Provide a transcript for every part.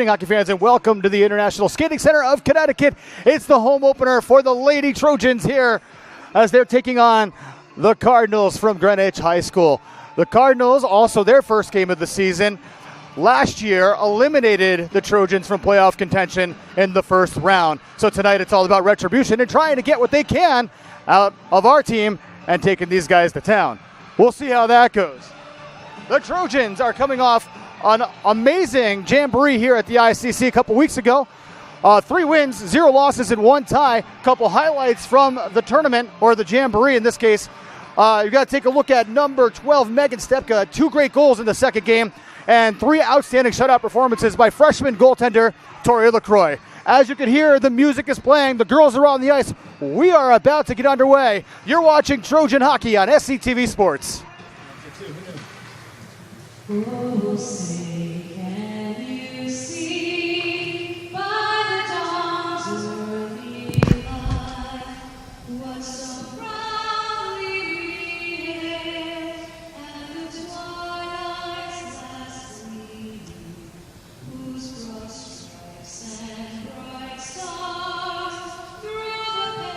evening, hockey fans, and welcome to the International Skating Center of Connecticut. It's the home opener for the Lady Trojans here as they're taking on the Cardinals from Greenich High School. The Cardinals, also their first game of the season, last year eliminated the Trojans from playoff contention in the first round. So tonight it's all about retribution and trying to get what they can out of our team and taking these guys to town. We'll see how that goes. The Trojans are coming off an amazing jamboree here at the ICC a couple weeks ago. 3 wins, 0 losses, and 1 tie. Couple highlights from the tournament, or the jamboree in this case. You've got to take a look at number 12, Megan Stepka. 2 great goals in the second game, and 3 outstanding shutout performances by freshman goaltender Tori LaCroix. As you can hear, the music is playing. The girls are on the ice. We are about to get underway. You're watching Trojan Hockey on SCTV Sports. Oh, say can you see by the dawn's early light what so proudly we hailed at the twilight's last gleaming, whose broad stripes and bright stars through the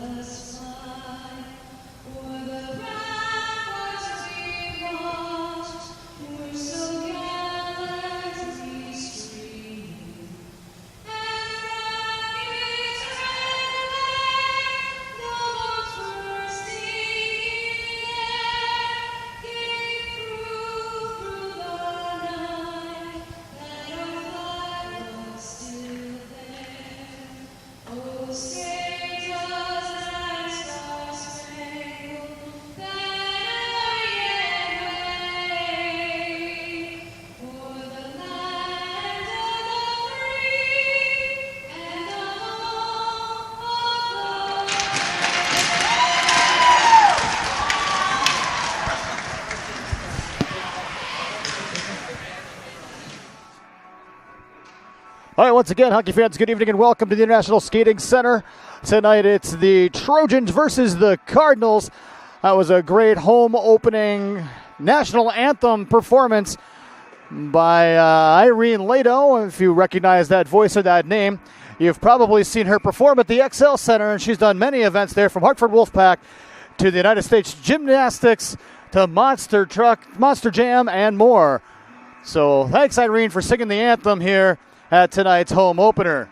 perilous fight o'er the ramparts we watched. We're so gallantly streaming, and rockets red, the boats bursting in air, gave proof through the night that our flag was still there. Oh, say does that star-spangled banner yet wave for the land of the free and the home of the All right, once again, hockey fans, good evening and welcome to the International Skating Center. Tonight it's the Trojans versus the Cardinals. That was a great home opening national anthem performance by Irene Lado. If you recognize that voice or that name, you've probably seen her perform at the XL Center, and she's done many events there, from Hartford Wolfpack to the United States Gymnastics to Monster Truck, Monster Jam, and more. So thanks, Irene, for singing the anthem here at tonight's home opener.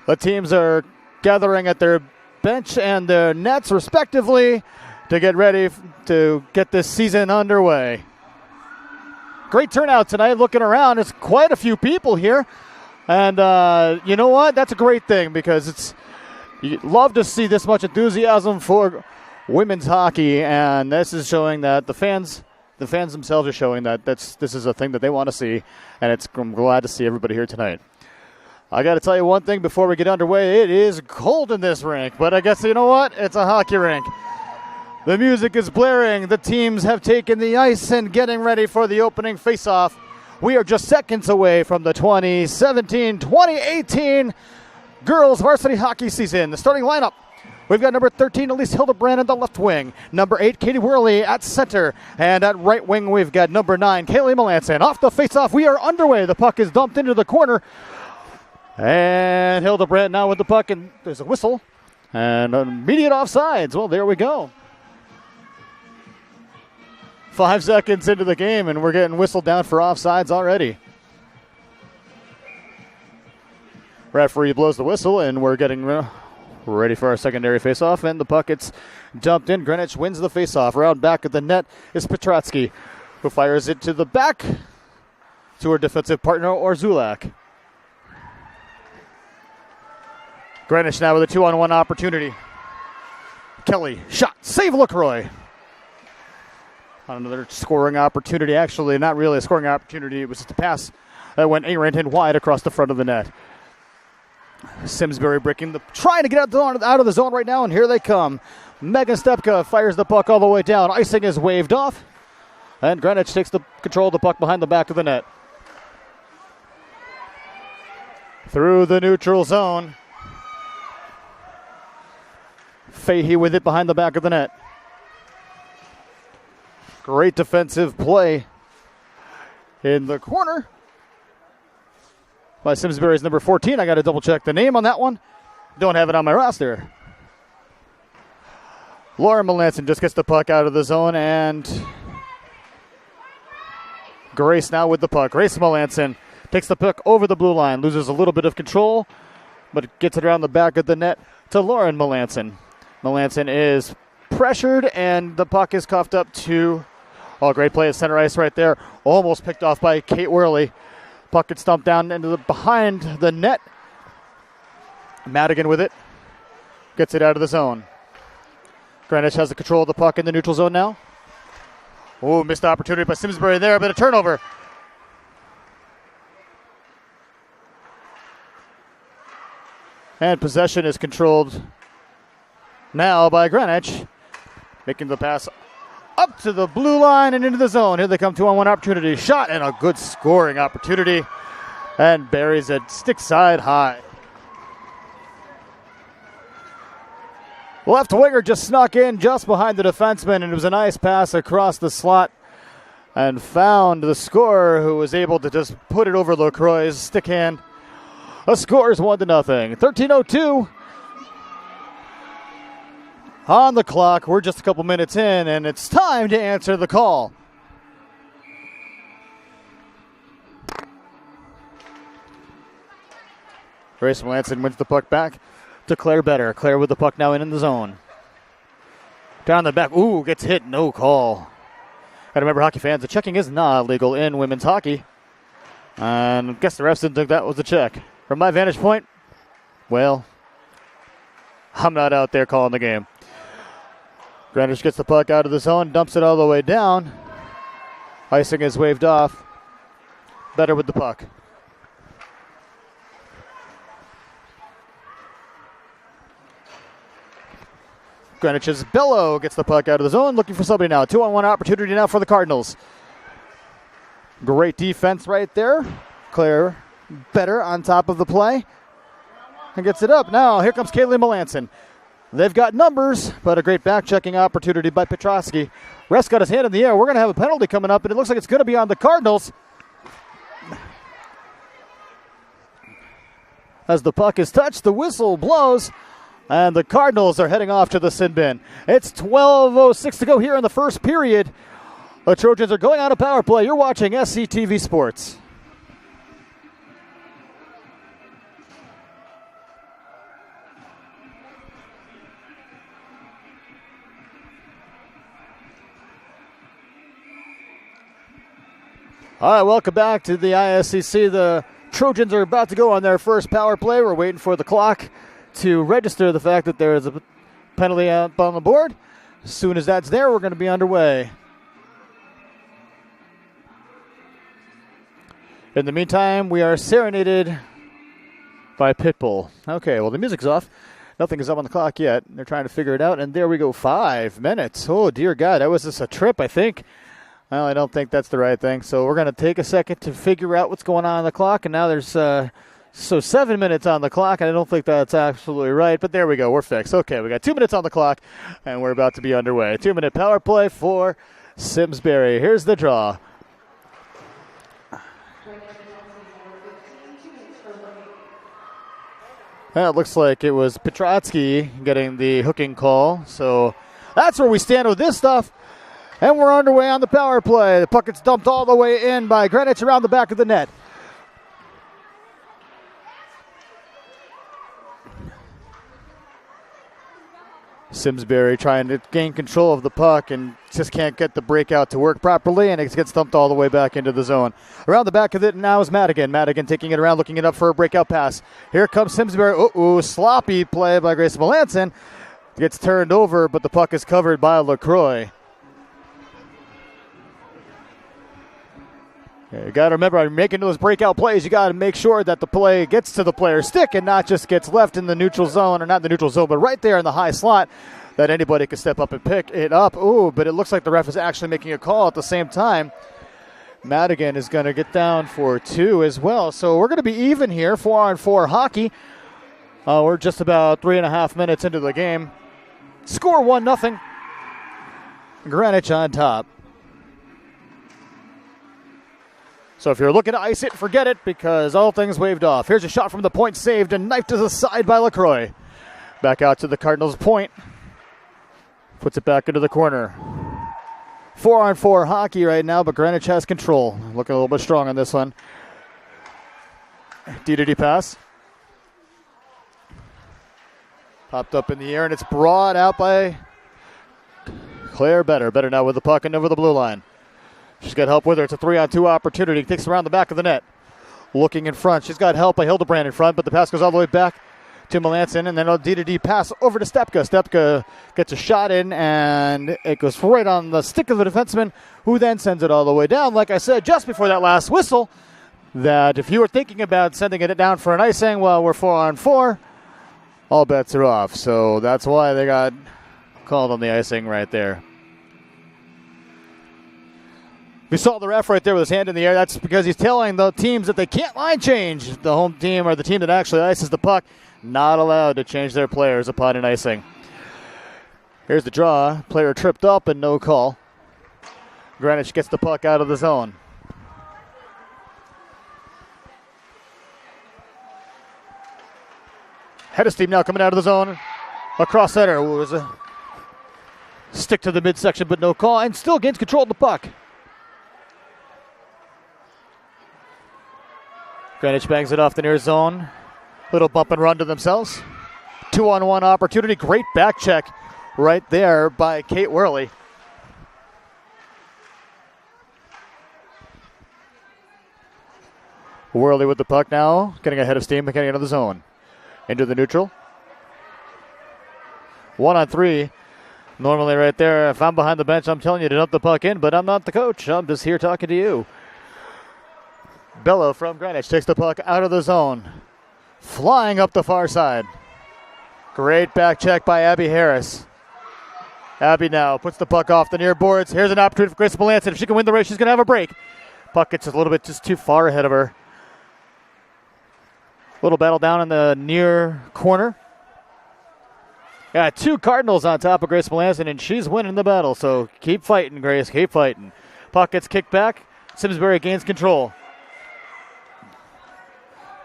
The teams are gathering at their bench and their nets respectively to get ready to get this season underway. Great turnout tonight. Looking around, there's quite a few people here. And you know what? That's a great thing, because you love to see this much enthusiasm for women's hockey, and this is showing that the fans themselves are showing that this is a thing that they want to see, and I'm glad to see everybody here tonight. I got to tell you one thing before we get underway. It is cold in this rink, but I guess you know what? It's a hockey rink. The music is blaring. The teams have taken the ice and getting ready for the opening faceoff. We are just seconds away from the 2017-2018 girls varsity hockey season. The starting lineup: we've got number 13, Elise Hildebrand, at the left wing. Number 8, Katie Worley at center. And at right wing, we've got number 9, Kaylee Melanson. Off the faceoff, we are underway. The puck is dumped into the corner. And Hildebrand now with the puck, and there's a whistle. And immediate offsides. Well, there we go. 5 seconds into the game, and we're getting whistled down for offsides already. Referee blows the whistle, and we're getting ready for our secondary faceoff, and the puck gets dumped in. Greenich wins the faceoff. Around back of the net is Petratsky, who fires it to the back to her defensive partner, Orzulak. Greenich now with a 2-on-1 opportunity. Kelly, shot, save LaCroix. Another scoring opportunity. Actually, not really a scoring opportunity. It was just a pass that went Arrington wide across the front of the net. Simsbury trying to get out of the zone right now, and here they come. Megan Stepka fires the puck all the way down. Icing is waved off, and Greenich takes the control of the puck behind the back of the net. Through the neutral zone. Fahey with it behind the back of the net. Great defensive play in the corner by Simsbury's number 14. I got to double check the name on that one. Don't have it on my roster. Lauren Melanson just gets the puck out of the zone, and Grace now with the puck. Grace Melanson takes the puck over the blue line, loses a little bit of control, but gets it around the back of the net to Lauren Melanson. Melanson is pressured, and the puck is cuffed up to, great play at center ice right there. Almost picked off by Kate Worley. Puck gets stumped down into the behind the net. Madigan with it. Gets it out of the zone. Greenich has the control of the puck in the neutral zone now. Oh, missed opportunity by Simsbury there, but a turnover. And possession is controlled now by Greenich. Making the pass up to the blue line and into the zone. Here they come, 2-on-1 opportunity. Shot and a good scoring opportunity. And buries it stick side high. Left winger just snuck in just behind the defenseman, and it was a nice pass across the slot and found the scorer, who was able to just put it over LaCroix's stick hand. The score is 1-0. 13:02 on the clock. We're just a couple minutes in, and it's time to answer the call. Grace Melanson wins the puck back to Claire Better. Claire with the puck now in the zone. Down the back. Ooh, gets hit. No call. Gotta remember, hockey fans, the checking is not legal in women's hockey. And I guess the refs didn't think that was a check. From my vantage point, well, I'm not out there calling the game. Greenich gets the puck out of the zone, dumps it all the way down. Icing is waved off. Better with the puck. Greenich's Bello gets the puck out of the zone, looking for somebody now. 2-on-1 opportunity now for the Cardinals. Great defense right there. Claire Better on top of the play. And gets it up. Now, here comes Kaylee Melanson. They've got numbers, but a great back-checking opportunity by Petrosky. Rest got his hand in the air. We're going to have a penalty coming up, and it looks like it's going to be on the Cardinals. As the puck is touched, the whistle blows, and the Cardinals are heading off to the sin bin. It's 12:06 to go here in the first period. The Trojans are going on a power play. You're watching SCTV Sports. All right, welcome back to the ISCC. The Trojans are about to go on their first power play. We're waiting for the clock to register the fact that there is a penalty up on the board. As soon as that's there, we're going to be underway. In the meantime, we are serenaded by Pitbull. Okay, well, the music's off. Nothing is up on the clock yet. They're trying to figure it out, and there we go, 5 minutes. Oh, dear God, that was just a trip, I think. Well, I don't think that's the right thing. So we're going to take a second to figure out what's going on the clock. And now there's 7 minutes on the clock. And I don't think that's absolutely right. But there we go. We're fixed. Okay, we got 2 minutes on the clock. And we're about to be underway. 2-minute power play for Simsbury. Here's the draw. Well, it looks like it was Petrotsky getting the hooking call. So that's where we stand with this stuff. And we're underway on the power play. The puck gets dumped all the way in by Greenich around the back of the net. Simsbury trying to gain control of the puck and just can't get the breakout to work properly, and it gets dumped all the way back into the zone. Around the back of it now is Madigan. Madigan taking it around, looking it up for a breakout pass. Here comes Simsbury. Ooh, sloppy play by Grace Melanson. Gets turned over, but the puck is covered by LaCroix. Yeah, you got to remember, when making those breakout plays, you got to make sure that the play gets to the player's stick and not just gets left in the neutral zone, or not the neutral zone, but right there in the high slot that anybody can step up and pick it up. Ooh, but it looks like the ref is actually making a call at the same time. Madigan is going to get down for 2 as well. So we're going to be even here, 4-on-4 hockey. We're just about 3.5 minutes into the game. Score 1-0. Greenich on top. So if you're looking to ice it, forget it, because all things waved off. Here's a shot from the point, saved and knifed to the side by LaCroix. Back out to the Cardinals' point. Puts it back into the corner. 4-on-4 hockey right now, but Greenich has control. Looking a little bit strong on this one. D-to-D pass. Popped up in the air, and it's brought out by Claire Better. Better now with the puck and over the blue line. She's got help with her. It's a 3-on-2 opportunity. Kicks around the back of the net. Looking in front. She's got help by Hildebrand in front, but the pass goes all the way back to Melanson, and then a D-to-D pass over to Stepka. Stepka gets a shot in, and it goes right on the stick of the defenseman, who then sends it all the way down. Like I said just before that last whistle, that if you were thinking about sending it down for an icing, well, we're 4-on-4, all bets are off. So that's why they got called on the icing right there. We saw the ref right there with his hand in the air. That's because he's telling the teams that they can't line change. The home team, or the team that actually ices the puck, not allowed to change their players upon an icing. Here's the draw. Player tripped up and no call. Greenich gets the puck out of the zone. Head of steam now coming out of the zone. Across center. It was a stick to the midsection, but no call, and still gains control of the puck. Greenich bangs it off the near zone. Little bump and run to themselves. 2-on-1 opportunity. Great back check right there by Kate Worley. Worley with the puck now. Getting ahead of steam, getting into the zone. Into the neutral. 1-on-3. Normally right there, if I'm behind the bench, I'm telling you to dump the puck in, but I'm not the coach. I'm just here talking to you. Bello from Greenich takes the puck out of the zone. Flying up the far side. Great back check by Abby Harris. Abby now puts the puck off the near boards. Here's an opportunity for Grace Melanson. If she can win the race, she's going to have a break. Puck gets a little bit just too far ahead of her. Little battle down in the near corner. Got two Cardinals on top of Grace Melanson, and she's winning the battle. So keep fighting, Grace. Keep fighting. Puck gets kicked back. Simsbury gains control.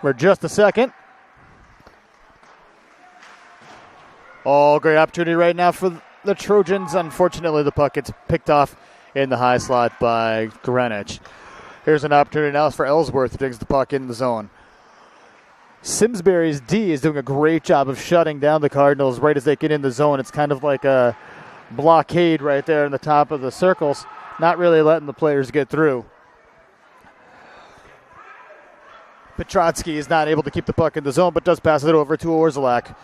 For just a second. Oh, great opportunity right now for the Trojans. Unfortunately, the puck gets picked off in the high slot by Greenich. Here's an opportunity now for Ellsworth, who takes the puck in the zone. Simsbury's D is doing a great job of shutting down the Cardinals right as they get in the zone. It's kind of like a blockade right there in the top of the circles, not really letting the players get through. Petrotsky is not able to keep the puck in the zone, but does pass it over to Orzelak,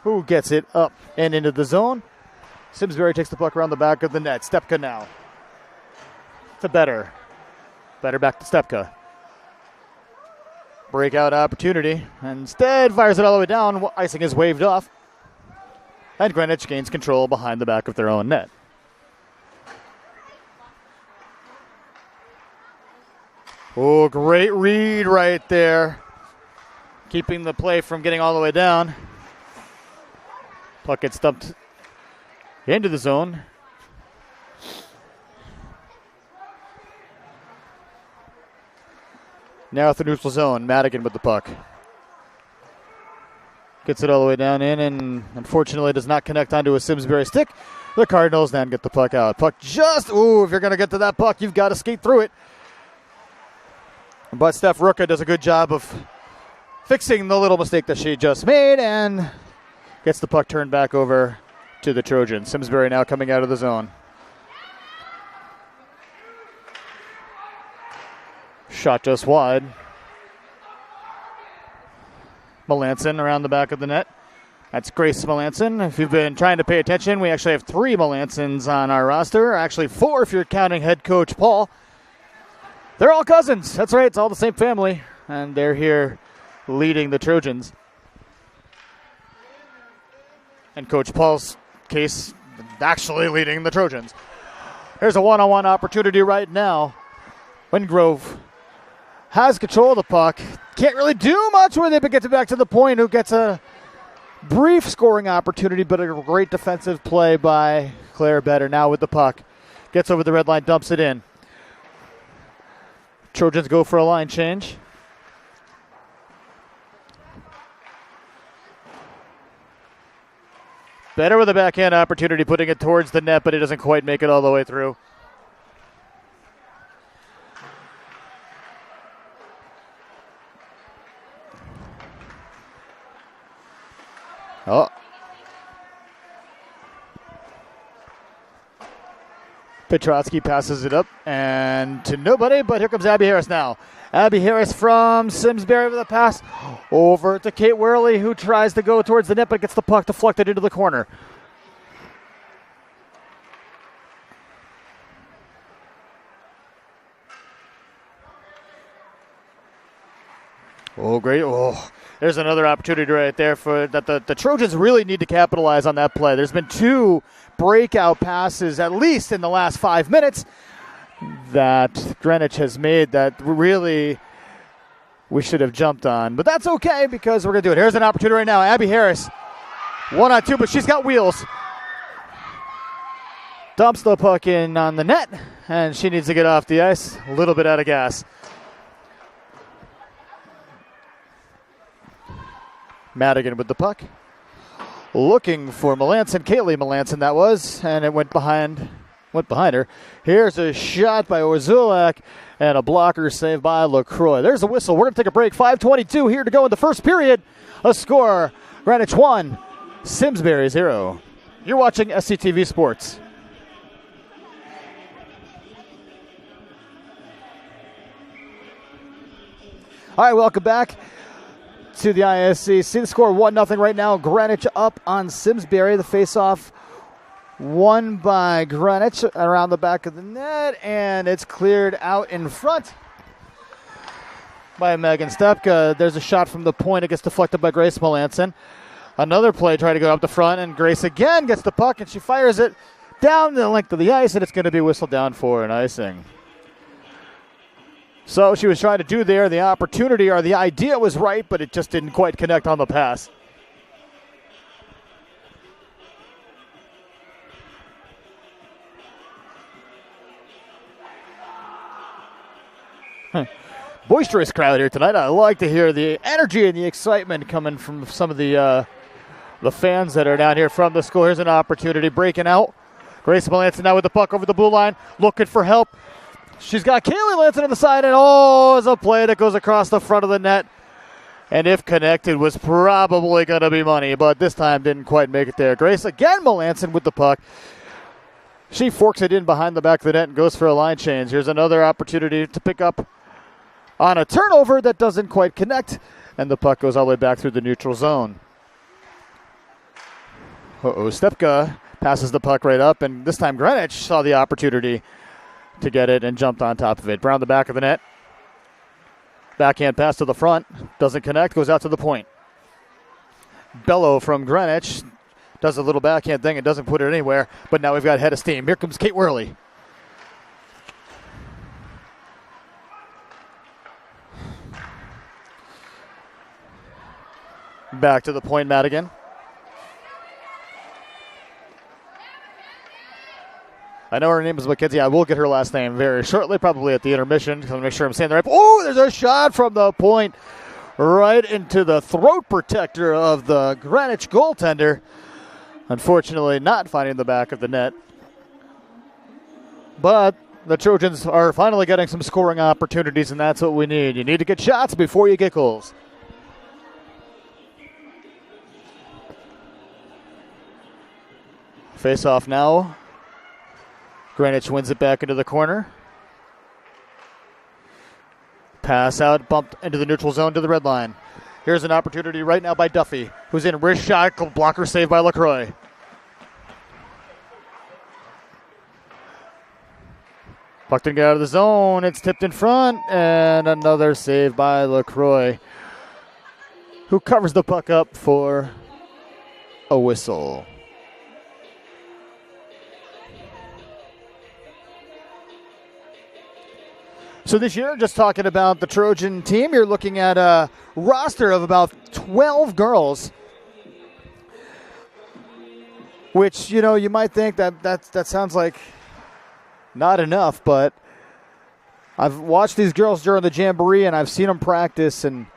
who gets it up and into the zone. Simsbury takes the puck around the back of the net. Stepka now to Better. Better back to Stepka. Breakout opportunity. Instead, fires it all the way down. Icing is waved off. And Greenich gains control behind the back of their own net. Oh, great read right there. Keeping the play from getting all the way down. Puck gets stumped into the zone. Now at the neutral zone, Madigan with the puck. Gets it all the way down in, and unfortunately does not connect onto a Simsbury stick. The Cardinals then get the puck out. Puck just, if you're going to get to that puck, you've got to skate through it. But Steph Ruka does a good job of fixing the little mistake that she just made and gets the puck turned back over to the Trojans. Simsbury now coming out of the zone. Shot just wide. Melanson around the back of the net. That's Grace Melanson. If you've been trying to pay attention, we actually have 3 Melansons on our roster. Actually 4 if you're counting head coach Paul. They're all cousins. That's right. It's all the same family. And they're here leading the Trojans. In Coach Paul's case, actually leading the Trojans. There's a one-on-one opportunity right now. Wingrove has control of the puck. Can't really do much with it, but gets it back to the point, who gets a brief scoring opportunity, but a great defensive play by Claire Better now with the puck. Gets over the red line, dumps it in. Trojans go for a line change. Better with a backhand opportunity, putting it towards the net, but it doesn't quite make it all the way through. Oh. Petrotsky passes it up and to nobody, but here comes Abby Harris now. Abby Harris from Simsbury with a pass over to Kate Worley, who tries to go towards the net but gets the puck deflected into the corner. Oh, great. Oh, there's another opportunity right there for that the Trojans really need to capitalize on that play. There's been 2 breakout passes, at least in the last 5 minutes, that Greenich has made that really we should have jumped on. But that's okay because we're going to do it. Here's an opportunity right now. Abby Harris, 1-on-2, but she's got wheels. Dumps the puck in on the net, and she needs to get off the ice. A little bit out of gas. Madigan with the puck. Looking for Melanson. Kaylee Melanson that was, and it went behind her. Here's a shot by Orzulak and a blocker saved by LaCroix. There's a whistle. We're going to take a break. 5:22 here to go in the first period. A score, Greenich 1, Simsbury 0. You're watching SCTV Sports. All right, welcome back to the ISC. See the score 1-0 right now. Greenich up on Simsbury. The faceoff won by Greenich around the back of the net, and it's cleared out in front by Megan Stepka. There's a shot from the point. It gets deflected by Grace Melanson. Another play trying to go up the front, and Grace again gets the puck, and she fires it down the length of the ice, and it's going to be whistled down for an icing. So she was trying to do there. The opportunity or the idea was right, but it just didn't quite connect on the pass. Boisterous crowd here tonight. I like to hear the energy and the excitement coming from some of the fans that are down here from the school. Here's an opportunity breaking out. Grace Melanson now with the puck over the blue line, looking for help. She's got Kaylee Lanson on the side, and it's a play that goes across the front of the net. And if connected, was probably going to be money, but this time didn't quite make it there. Grace again, Melanson with the puck. She forks it in behind the back of the net and goes for a line change. Here's another opportunity to pick up on a turnover that doesn't quite connect, and the puck goes all the way back through the neutral zone. Stepka passes the puck right up, and this time Greenich saw the opportunity to get it and jumped on top of it. Brown the back of the net. Backhand pass to the front. Doesn't connect. Goes out to the point. Bello from Greenich does a little backhand thing and doesn't put it anywhere. But now we've got head of steam. Here comes Kate Worley. Back to the point, Madigan. I know her name is Mackenzie. I will get her last name very shortly, probably at the intermission, to make sure I'm saying the right. Oh, there's a shot from the point right into the throat protector of the Greenich goaltender. Unfortunately, not finding the back of the net. But the Trojans are finally getting some scoring opportunities, and that's what we need. You need to get shots before you get goals. Face off now. Greenich wins it back into the corner. Pass out, bumped into the neutral zone to the red line. Here's an opportunity right now by Duffy, who's in wrist shot, blocker saved by LaCroix. Puck didn't get out of the zone. It's tipped in front, and another save by LaCroix, who covers the puck up for a whistle. So this year, just talking about the Trojan team, you're looking at a roster of about 12 girls, which, you might think that sounds like not enough, but I've watched these girls during the Jamboree, and I've seen them practice, and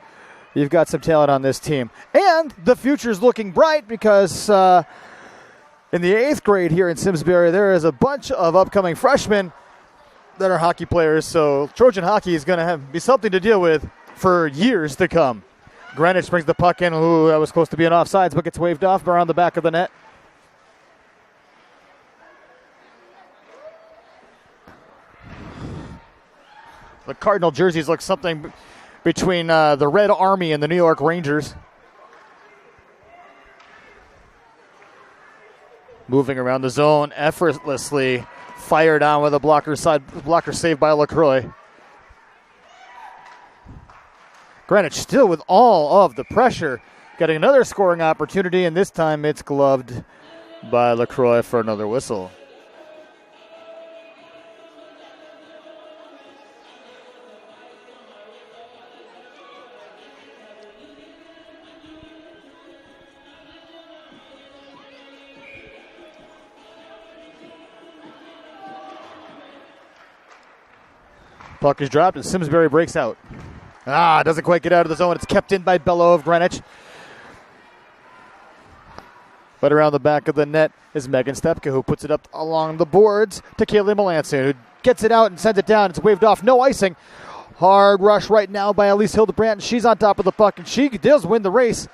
you've got some talent on this team. And the future's looking bright because in the 8th grade here in Simsbury, there is a bunch of upcoming freshmen that are hockey players, so Trojan hockey is going to be something to deal with for years to come. Greenich brings the puck in. Ooh, that was supposed to be an offsides, but gets waved off around the back of the net. The Cardinal jerseys look something between the Red Army and the New York Rangers. Moving around the zone effortlessly. Fired on with a blocker save by LaCroix. Greenich still with all of the pressure. Getting another scoring opportunity, and this time it's gloved by LaCroix for another whistle. Puck is dropped and Simsbury breaks out. Doesn't quite get out of the zone. It's kept in by Bello of Greenich. But around the back of the net is Megan Stepka, who puts it up along the boards to Kaylee Melanson, who gets it out and sends it down. It's waved off. No icing. Hard rush right now by Elise Hildebrandt. She's on top of the puck, and she does win the race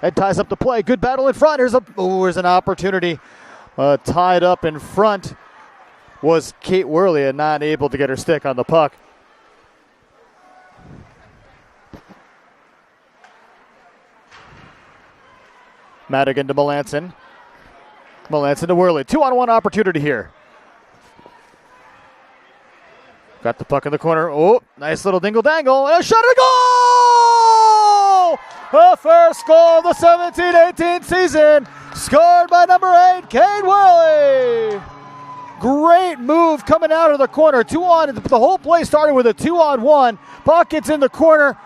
and ties up the play. Good battle in front. Here's an opportunity. Tied up in front was Kate Worley, and not able to get her stick on the puck. Madigan to Melanson. Melanson to Worley. 2-on-1 opportunity here. Got the puck in the corner. Oh, nice little dingle-dangle. And a shot and a goal! The first goal of the 17-18 season. Scored by number 8, Kate Worley. Great move coming out of the corner. The whole play started with a 2-on-1. Puck gets in the corner.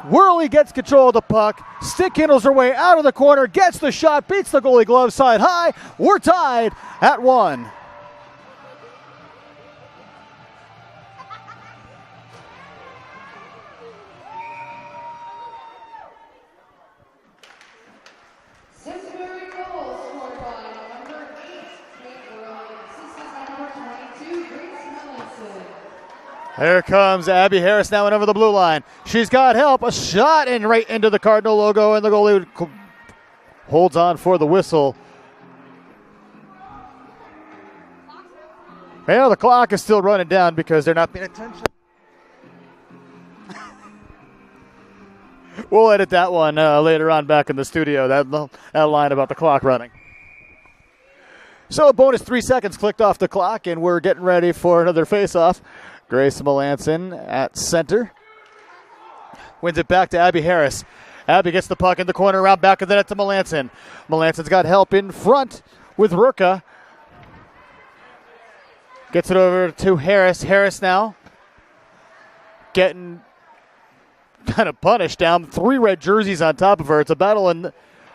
Worley gets control of the puck. Stick handles her way out of the corner. Gets the shot. Beats the goalie glove side high. We're tied at 1. Simsbury goal scored by number 8, Kate Worley. Assisted by number 22, Grace Melanson. Here comes Abby Harris now and over the blue line. She's got help. A shot and right into the Cardinal logo, and the goalie holds on for the whistle. Well, the clock is still running down because they're not paying attention. We'll edit that one later on back in the studio, that line about the clock running. So a bonus 3 seconds clicked off the clock, and we're getting ready for another face-off. Grace Melanson at center. Wins it back to Abby Harris. Abby gets the puck in the corner, around back of the net to Melanson. Melanson's got help in front with Rurka. Gets it over to Harris. Harris now getting kind of punished down. 3 red jerseys on top of her. It's a battle and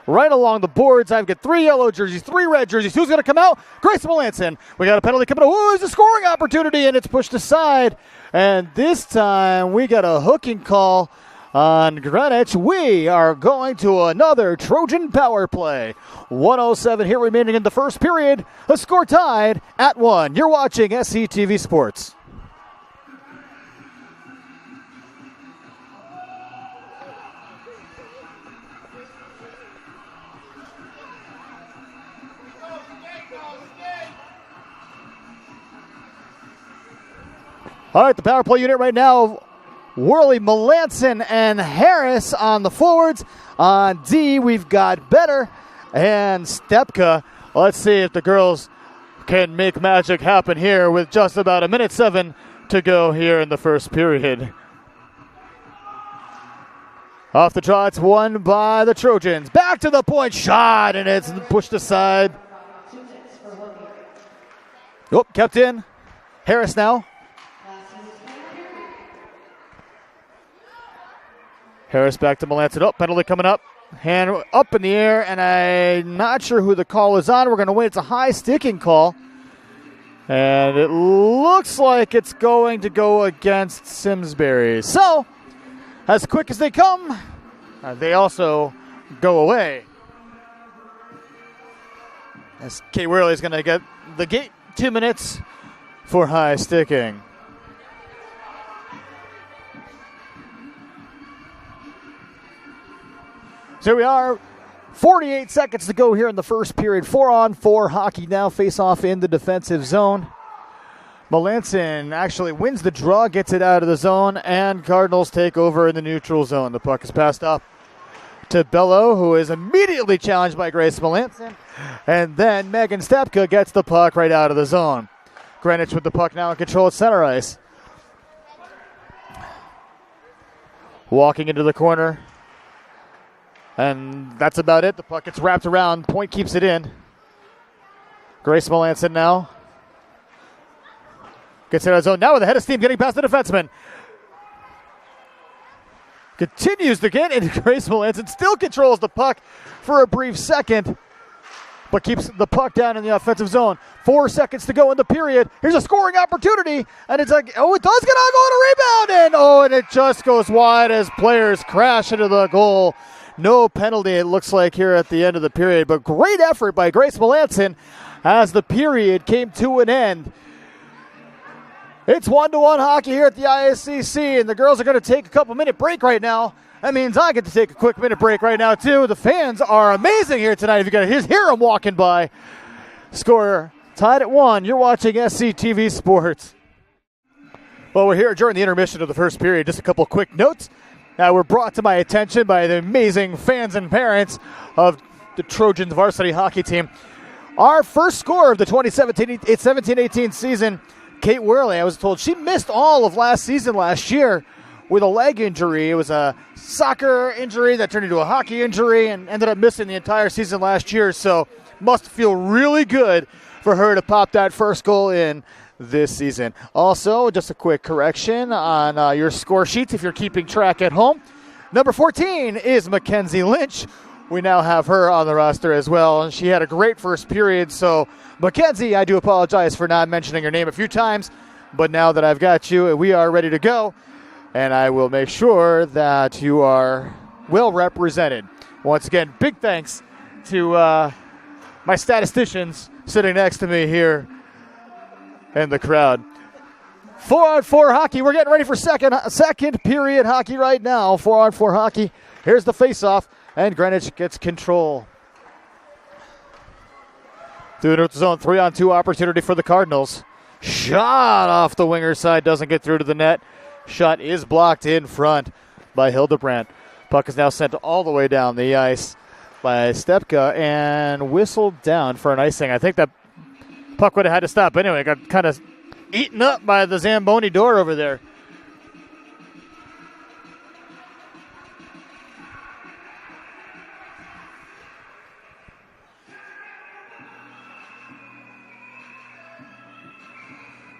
right along the boards. I've got 3 yellow jerseys, 3 red jerseys. Who's going to come out? Grace Melanson. We got a penalty coming out. Ooh, it's a scoring opportunity, and it's pushed aside. And this time we got a hooking call on Greenich. We are going to another Trojan power play. 1:07 here remaining in the first period. The score tied at 1. You're watching SCTV Sports. All right, the power play unit right now, Worley, Melanson, and Harris on the forwards. On D, we've got Better and Stepka. Let's see if the girls can make magic happen here with just about 1:07 to go here in the first period. Off the draw, it's won by the Trojans. Back to the point, shot, and it's pushed aside. Oh, kept in. Harris now. Harris back to Melanson. Oh, penalty coming up. Hand up in the air, and I'm not sure who the call is on. We're going to wait. It's a high sticking call. And it looks like it's going to go against Simsbury. So, as quick as they come, they also go away. As Kate Worley is going to get the gate 2 minutes for high sticking. So here we are, 48 seconds to go here in the first period. 4-on-4 hockey now, face off in the defensive zone. Melanson actually wins the draw, gets it out of the zone, and Cardinals take over in the neutral zone. The puck is passed up to Bello, who is immediately challenged by Grace Melanson. And then Megan Stepka gets the puck right out of the zone. Greenich with the puck now in control at center ice. Walking into the corner. And that's about it. The puck gets wrapped around. Point keeps it in. Grace Melanson now gets it out of zone. Now with a head of steam getting past the defenseman. Continues to get, and Grace Melanson still controls the puck for a brief second, but keeps the puck down in the offensive zone. 4 seconds to go in the period. Here's a scoring opportunity, and it's like, it does get on goal to rebound, and it just goes wide as players crash into the goal. No penalty, it looks like, here at the end of the period, but great effort by Grace Melanson as the period came to an end. It's 1-1 hockey here at the ISCC, and the girls are going to take a couple-minute break right now. That means I get to take a quick minute break right now, too. The fans are amazing here tonight. If you got to hear them walking by. Score tied at 1. You're watching SCTV Sports. Well, we're here during the intermission of the first period. Just a couple quick notes that were brought to my attention by the amazing fans and parents of the Trojans varsity hockey team. Our first score of the 2017-18 season, Kate Worley, I was told she missed all of last season last year with a leg injury. It was a soccer injury that turned into a hockey injury and ended up missing the entire season last year. So must feel really good for her to pop that first goal in this season. Also, just a quick correction on your score sheets if you're keeping track at home. Number 14 is Mackenzie Lynch. We now have her on the roster as well, and she had a great first period. So, Mackenzie, I do apologize for not mentioning your name a few times, but now that I've got you, we are ready to go, and I will make sure that you are well represented. Once again, big thanks to my statisticians sitting next to me here in the crowd. 4-on-4 hockey. We're getting ready for second period hockey right now. 4-on-4 hockey. Here's the face-off. And Greenich gets control. Through the zone, 3-on-2 opportunity for the Cardinals. Shot off the winger side, doesn't get through to the net. Shot is blocked in front by Hildebrandt. Puck is now sent all the way down the ice by Stepka and whistled down for an icing. I think that puck would have had to stop. Anyway, got kind of eaten up by the Zamboni door over there.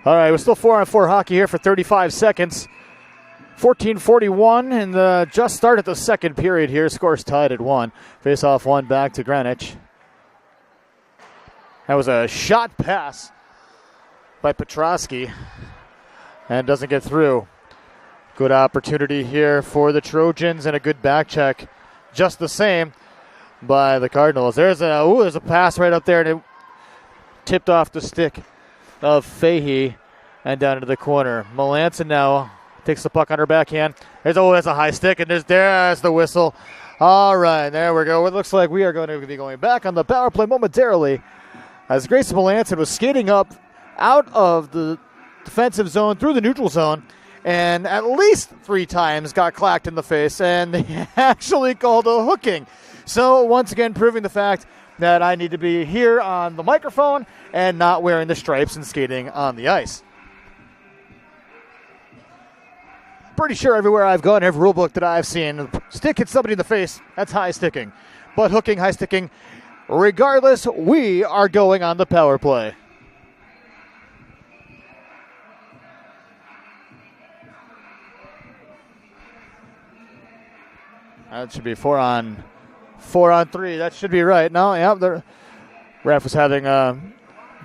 All right, we're still 4-on-4 hockey here for 35 seconds. 14:41 and just started the second period here. Scores tied at 1. Face-off 1 back to Greenich. That was a shot pass by Petrosky and doesn't get through. Good opportunity here for the Trojans and a good back check just the same by the Cardinals. There's a pass right up there and it tipped off the stick of Fahey and down into the corner. Melanson now takes the puck on her backhand. There's a high stick, and there's the whistle. All right, there we go. It looks like we are going to be going back on the power play momentarily as Grace Melanson was skating up out of the defensive zone through the neutral zone and at least 3 times got clacked in the face, and they actually called a hooking. So once again, proving the fact that I need to be here on the microphone and not wearing the stripes and skating on the ice. Pretty sure everywhere I've gone, every rule book that I've seen, stick hits somebody in the face, that's high sticking. But hooking, high sticking, regardless, we are going on the power play. That should be 4-on-3. That should be right. No, yeah, the ref was having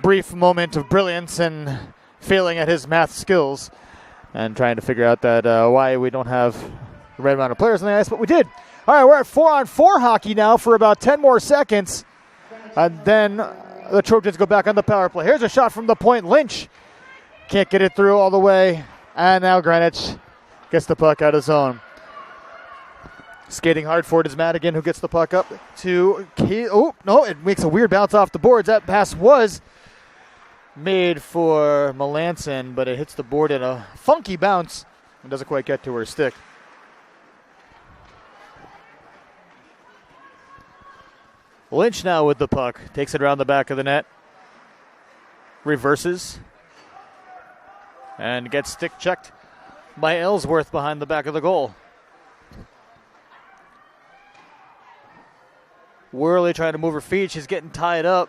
brief moment of brilliance and failing at his math skills and trying to figure out that why we don't have the right amount of players on the ice, but we did. All right, we're at 4-on-4 hockey now for about 10 more seconds. And then the Trojans go back on the power play. Here's a shot from the point. Lynch can't get it through all the way. And now Greenich gets the puck out of zone. Skating hard for it is Madigan, who gets the puck up to oh, no, it makes a weird bounce off the boards. That pass was made for Melanson, but it hits the board in a funky bounce and doesn't quite get to her stick. Lynch now with the puck. Takes it around the back of the net. Reverses. And gets stick checked by Ellsworth behind the back of the goal. Worley trying to move her feet. She's getting tied up.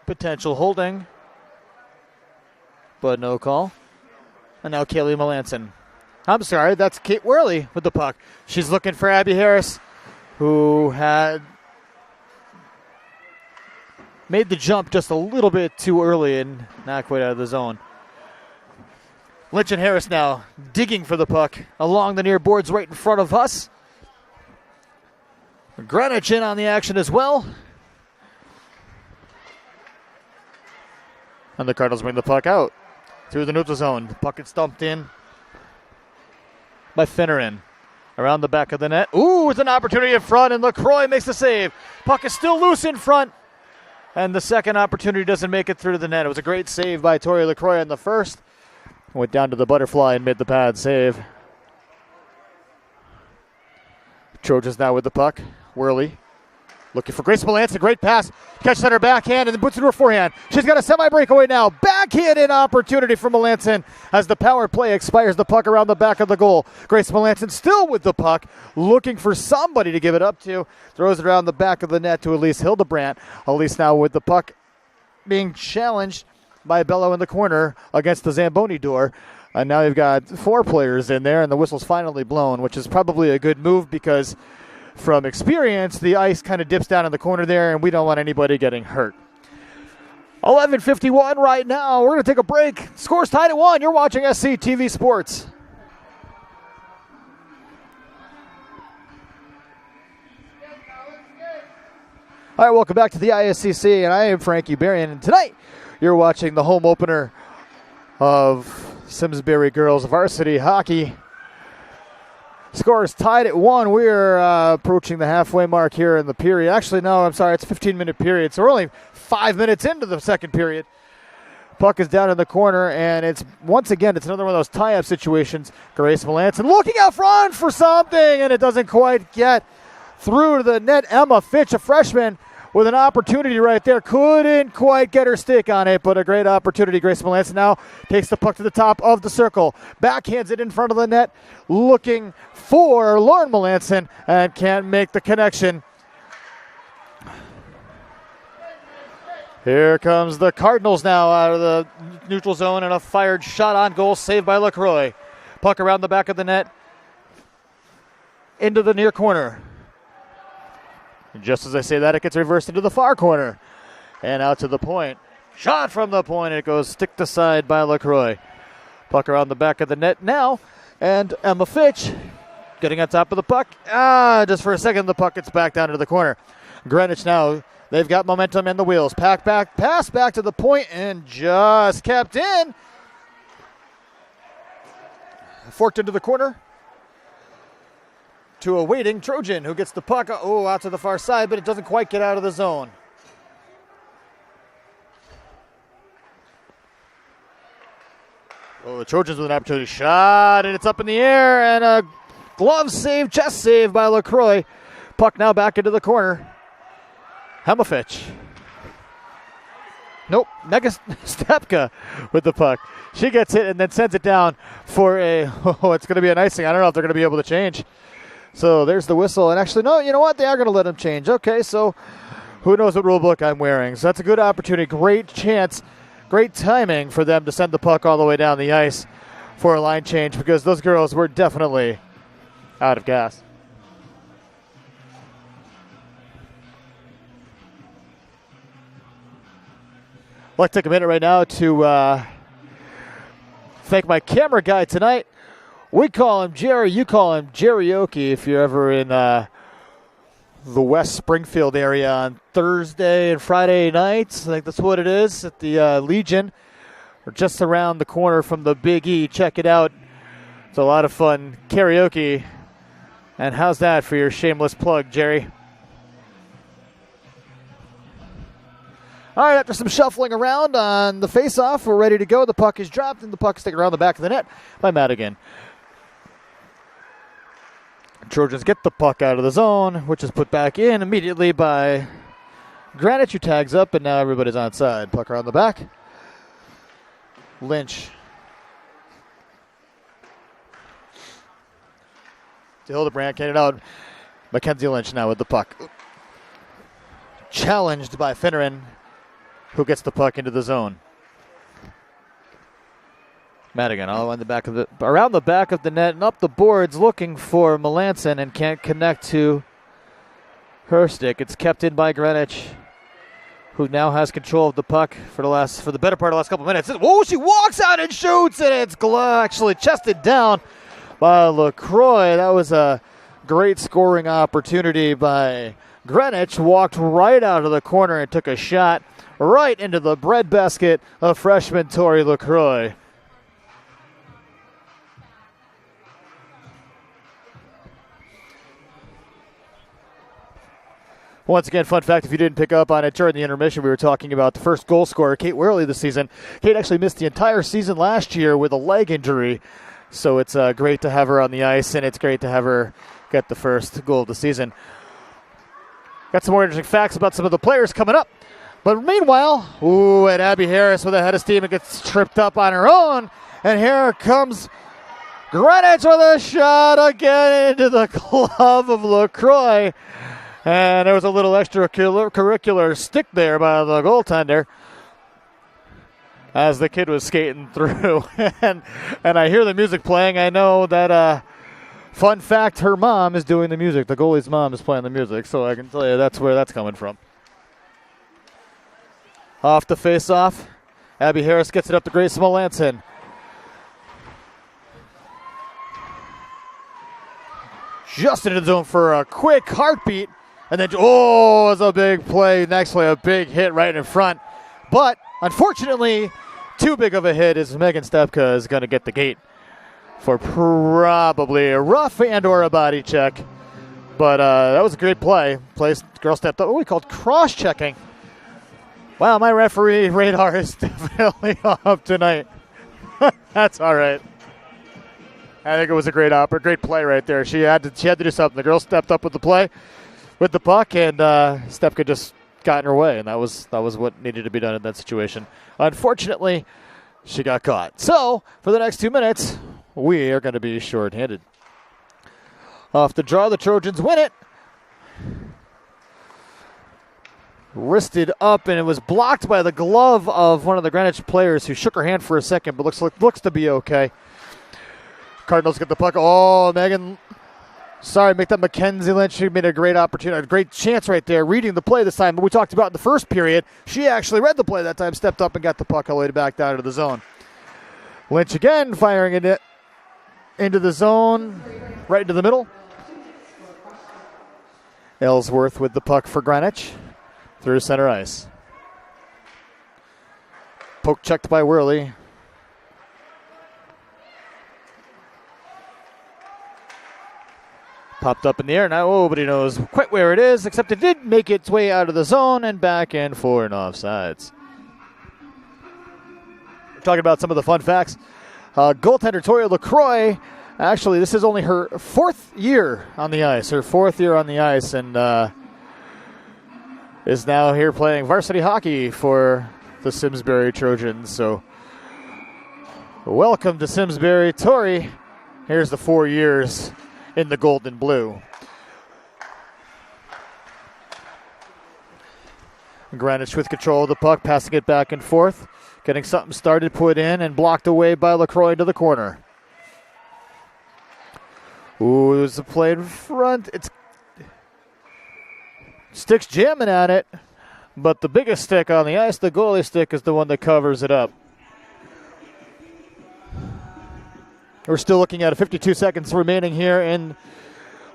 Potential holding. But no call. And now Kaylee Melanson. I'm sorry, that's Kate Worley with the puck. She's looking for Abby Harris, who had made the jump just a little bit too early and not quite out of the zone. Lynch and Harris now digging for the puck along the near boards right in front of us. Greenich in on the action as well. And the Cardinals bring the puck out through the neutral zone. The puck is stumped in by Finneran. Around the back of the net. Ooh, it's an opportunity in front, and LaCroix makes the save. Puck is still loose in front, and the second opportunity doesn't make it through to the net. It was a great save by Tori LaCroix in the first. Went down to the butterfly and made the pad save. Trojans now with the puck. Worley looking for Grace Melanson. Great pass. Catches on her backhand and then puts it to her forehand. She's got a semi-breakaway now. Backhanded opportunity for Melanson as the power play expires. The puck around the back of the goal. Grace Melanson still with the puck, looking for somebody to give it up to. Throws it around the back of the net to Elise Hildebrandt. Elise now with the puck being challenged by Bello in the corner against the Zamboni door. And now you've got 4 players in there, and the whistle's finally blown, which is probably a good move because from experience, the ice kind of dips down in the corner there, and we don't want anybody getting hurt. 11:51 right now. We're going to take a break. Score's tied at 1. You're watching SCTV Sports. All right, welcome back to the ISCC, and I am Frankie Berrien, and tonight you're watching the home opener of Simsbury Girls Varsity Hockey. Score is tied at 1. We're approaching the halfway mark here in the period. Actually, no, I'm sorry, it's a 15-minute period, so we're only 5 minutes into the second period. Puck is down in the corner, and it's another one of those tie-up situations. Grace Melanson looking out front for something, and it doesn't quite get through to the net. Emma Fitch, a freshman, with an opportunity right there. Couldn't quite get her stick on it, but a great opportunity. Grace Melanson now takes the puck to the top of the circle. Backhands it in front of the net, looking for Lauren Melanson, and can't make the connection. Here comes the Cardinals now out of the neutral zone, and a fired shot on goal, saved by LaCroix. Puck around the back of the net, into the near corner. Just as I say that, it gets reversed into the far corner and out to the point. Shot from the point. It goes stick to side by LaCroix. Puck around the back of the net now. And Emma Fitch getting on top of the puck. Just for a second, the puck gets back down to the corner. Greenich now, they've got momentum in the wheels. Pass back to the point and just kept in. Forked into the corner to a waiting Trojan who gets the puck out to the far side, but it doesn't quite get out of the zone. The Trojans with an opportunity shot, and it's up in the air, and a glove save, chest save by LaCroix. Puck now back into the corner. Hemafich. Nope, Mega Stepka with the puck. She gets it and then sends it down for it's going to be an icing. I don't know if they're going to be able to change. So there's the whistle. And actually, no, you know what? They are going to let him change. Okay, so who knows what rule book I'm wearing. So that's a good opportunity. Great chance. Great timing for them to send the puck all the way down the ice for a line change because those girls were definitely out of gas. like to take a minute right now to thank my camera guy tonight. We call him Jerry. You call him Jerryoki if you're ever in the West Springfield area on Thursday and Friday nights. I think that's what it is at the Legion. Or just around the corner from the Big E. Check it out. It's a lot of fun. Karaoke. And how's that for your shameless plug, Jerry? All right, after some shuffling around on the face-off, we're ready to go. The puck is dropped, and the puck is taken around the back of the net by Madigan. Trojans get the puck out of the zone, which is put back in immediately by Greenich, who tags up, and now everybody's onside. Puck around the back. Lynch. To Hildebrand, can it out. Mackenzie Lynch now with the puck. Challenged by Finneran, who gets the puck into the zone. Madigan all on the back of around the back of the net and up the boards looking for Melanson and can't connect to her stick. It's kept in by Greenich, who now has control of the puck for the better part of the last couple minutes. Whoa, she walks out and shoots, and it's actually chested down by LaCroix. That was a great scoring opportunity by Greenich. Walked right out of the corner and took a shot right into the breadbasket of freshman Tori LaCroix. Once again, fun fact, if you didn't pick up on it during the intermission, we were talking about the first goal scorer, Kate Worley, this season. Kate actually missed the entire season last year with a leg injury, so it's great to have her on the ice, and it's great to have her get the first goal of the season. Got some more interesting facts about some of the players coming up. But meanwhile, and Abby Harris with a head of steam and gets tripped up on her own, and here comes Greenich with a shot again into the glove of LaCroix. And there was a little extracurricular stick there by the goaltender as the kid was skating through. and I hear the music playing. I know that, fun fact, her mom is doing the music. The goalie's mom is playing the music, so I can tell you that's where that's coming from. Off the face-off, Abby Harris gets it up to Grace Melanson. Just into the zone for a quick heartbeat. And then, it's a big play. Next play, a big hit right in front. But, unfortunately, too big of a hit as Megan Stepka is going to get the gate for probably a rough and or a body check. But that was a great play. Girl stepped up. We called cross-checking. Wow, my referee radar is definitely up tonight. That's all right. I think it was a great play right there. She had to do something. The girl stepped up with the play. With the puck, and Stepka just got in her way, and that was what needed to be done in that situation. Unfortunately, she got caught. So, for the next 2 minutes, we are going to be shorthanded. Off the draw, the Trojans win it. Wristed up, and it was blocked by the glove of one of the Greenwich players who shook her hand for a second, but looks to be okay. Cardinals get the puck. Make that Mackenzie Lynch. She made a great opportunity, a great chance right there, reading the play this time. But we talked about in the first period, she actually read the play that time, stepped up and got the puck all the way back down to the zone. Lynch again, firing it into the zone, right into the middle. Ellsworth with the puck for Greenich through center ice. Poke checked by Worley. Popped up in the air. Now nobody knows quite where it is, except it did make its way out of the zone and back in for an offsides. We're talking about some of the fun facts. Goaltender Tori LaCroix, actually, this is only her fourth year on the ice, and is now here playing varsity hockey for the Simsbury Trojans. So, welcome to Simsbury, Tori. Here's the 4 years in the gold and blue. Greenich with control of the puck, passing it back and forth, getting something started, put in, and blocked away by LaCroix into the corner. There's a play in front. It's Sticks jamming at it. but the biggest stick on the ice, the goalie stick, is the one that covers it up. We're still looking at 52 seconds remaining here in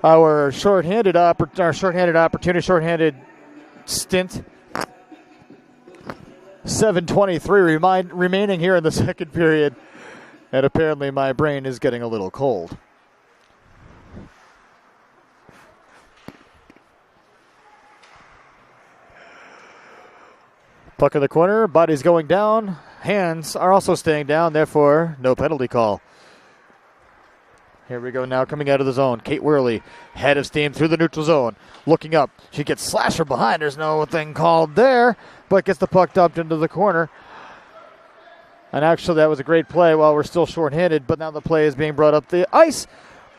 our shorthanded stint. 7:23 remaining here in the second period, and apparently my brain is getting a little cold. Puck in the corner, body's going down, hands are also staying down, therefore no penalty call. Here we go now, coming out of the zone. Kate Worley, head of steam through the neutral zone. Looking up. She gets slashed from behind. There's no thing called there, but gets the puck dumped into the corner. And actually, that was a great play while we're still shorthanded, but now the play is being brought up the ice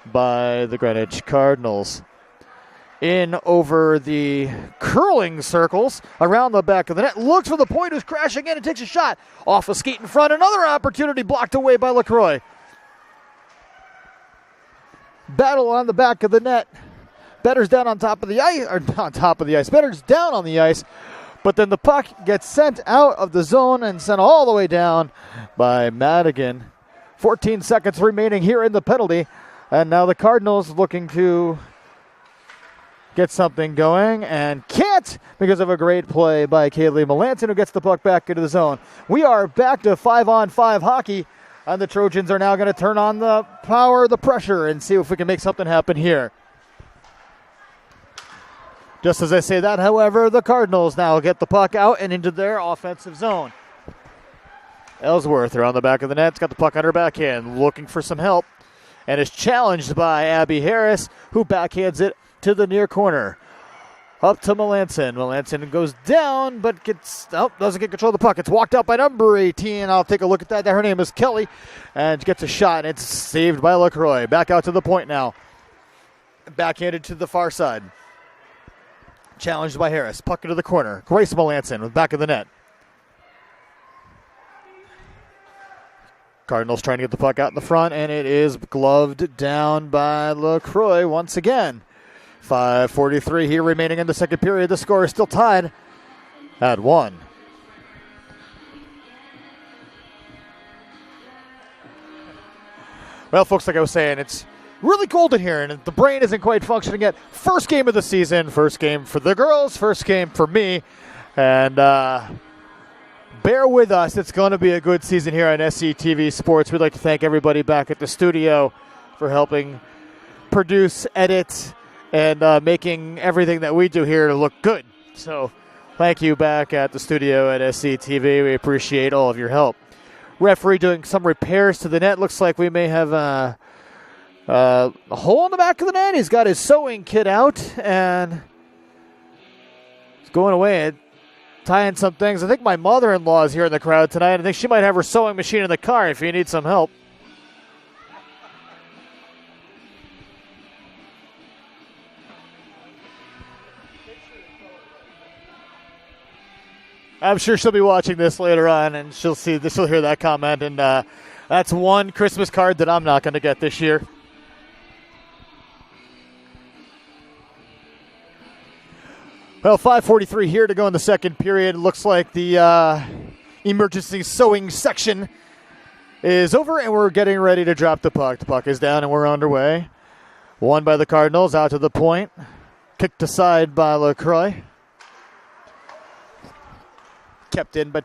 by the Greenich Cardinals. In over the curling circles, around the back of the net. Looks for the point, who's crashing in and takes a shot. Off a skate in front. Another opportunity blocked away by LaCroix. Battle on the back of the net. Better's down on top of the ice, or not on top of the ice. Better's down on the ice, but then the puck gets sent out of the zone and sent all the way down by Madigan. 14 seconds remaining here in the penalty, and now the Cardinals looking to get something going and can't because of a great play by Kaylee Melanson, who gets the puck back into the zone. We are back to 5-on-5 hockey. And the Trojans are now going to turn on the power, the pressure, and see if we can make something happen here. Just as I say that, however, the Cardinals now get the puck out and into their offensive zone. Ellsworth around the back of the net, got the puck on her backhand, looking for some help, and is challenged by Abby Harris, who backhands it to the near corner. Up to Melanson. Melanson goes down, but doesn't get control of the puck. It's walked out by number 18. I'll take a look at that. Her name is Kelly. And gets a shot, and it's saved by LaCroix. Back out to the point now. Backhanded to the far side. Challenged by Harris. Puck into the corner. Grace Melanson with back of the net. Cardinals trying to get the puck out in the front, and it is gloved down by LaCroix once again. 5:43 here remaining in the second period. The score is still tied at 1. Well, folks, like I was saying, it's really cold in here, and the brain isn't quite functioning yet. First game of the season, first game for the girls, first game for me, and bear with us. It's going to be a good season here on SCTV Sports. We'd like to thank everybody back at the studio for helping produce, edit, and making everything that we do here look good. So thank you back at the studio at SCTV. We appreciate all of your help. Referee doing some repairs to the net. Looks like we may have a hole in the back of the net. He's got his sewing kit out, and he's going away and tying some things. I think my mother-in-law is here in the crowd tonight. I think she might have her sewing machine in the car if you need some help. I'm sure she'll be watching this later on, and she'll see this. She'll hear that comment, and that's one Christmas card that I'm not going to get this year. Well, 5:43 here to go in the second period. Looks like the emergency sewing section is over, and we're getting ready to drop the puck. The puck is down, and we're underway. Won by the Cardinals, out to the point. Kicked aside by LaCroix. Kept in by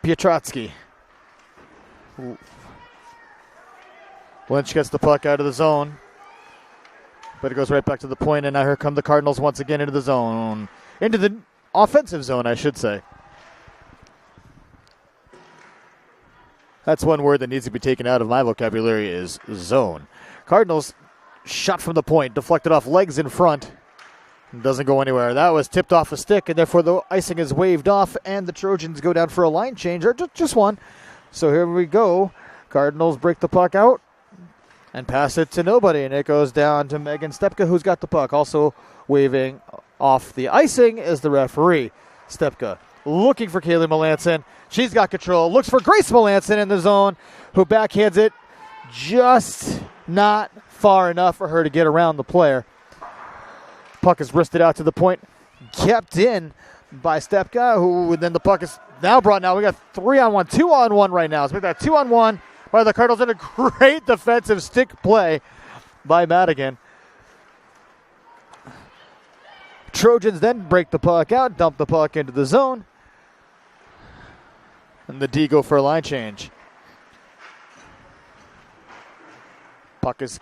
Pietrotsky. Lynch gets the puck out of the zone, but it goes right back to the point, and now here come the Cardinals once again into the zone. Into the offensive zone, I should say. That's one word that needs to be taken out of my vocabulary is zone. Cardinals shot from the point, deflected off legs in front. Doesn't go anywhere. That was tipped off a stick, and therefore the icing is waved off, and the Trojans go down for a line change, or just one. So here we go. Cardinals break the puck out and pass it to nobody, and it goes down to Megan Stepka, who's got the puck. Also waving off the icing is the referee. Stepka looking for Kaylee Melanson. She's got control. Looks for Grace Melanson in the zone, who backhands it just not far enough for her to get around the player. Puck is wristed out to the point, kept in by Stepka, who then the puck is now brought. Now we got 3-on-1, 2-on-1 right now. So we got 2-on-1 by the Cardinals and a great defensive stick play by Madigan. Trojans then break the puck out, dump the puck into the zone. And the D go for a line change. Puck is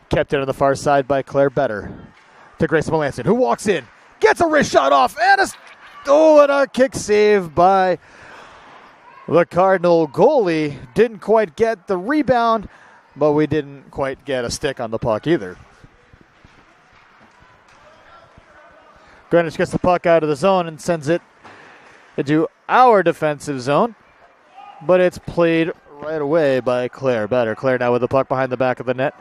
kept in on the far side by Claire Better. To Grace Melanson, who walks in, gets a wrist shot off, and a kick save by the Cardinal goalie. Didn't quite get the rebound, but we didn't quite get a stick on the puck either. Greenich gets the puck out of the zone and sends it into our defensive zone, but it's played right away by Claire Better. Claire now with the puck behind the back of the net.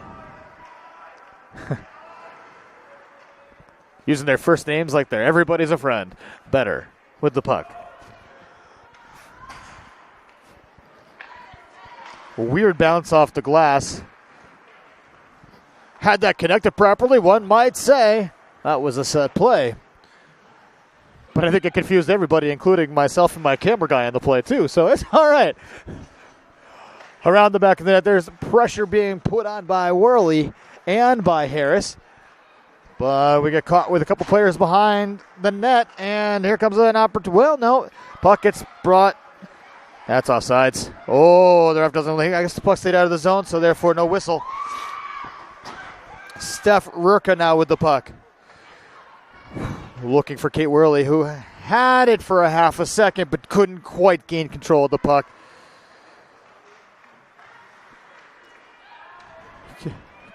Using their first names like they're everybody's a friend. Better with the puck. Weird bounce off the glass. Had that connected properly, one might say. That was a set play. But I think it confused everybody, including myself and my camera guy on the play, too. So it's all right. Around the back of the net, there's pressure being put on by Worley and by Harris. But we get caught with a couple players behind the net, and here comes an opportunity. Well, no, puck gets brought. That's offsides. Oh, the ref doesn't. I guess the puck stayed out of the zone, so therefore no whistle. Steph Rurka now with the puck. Looking for Kate Worley, who had it for a half a second, but couldn't quite gain control of the puck.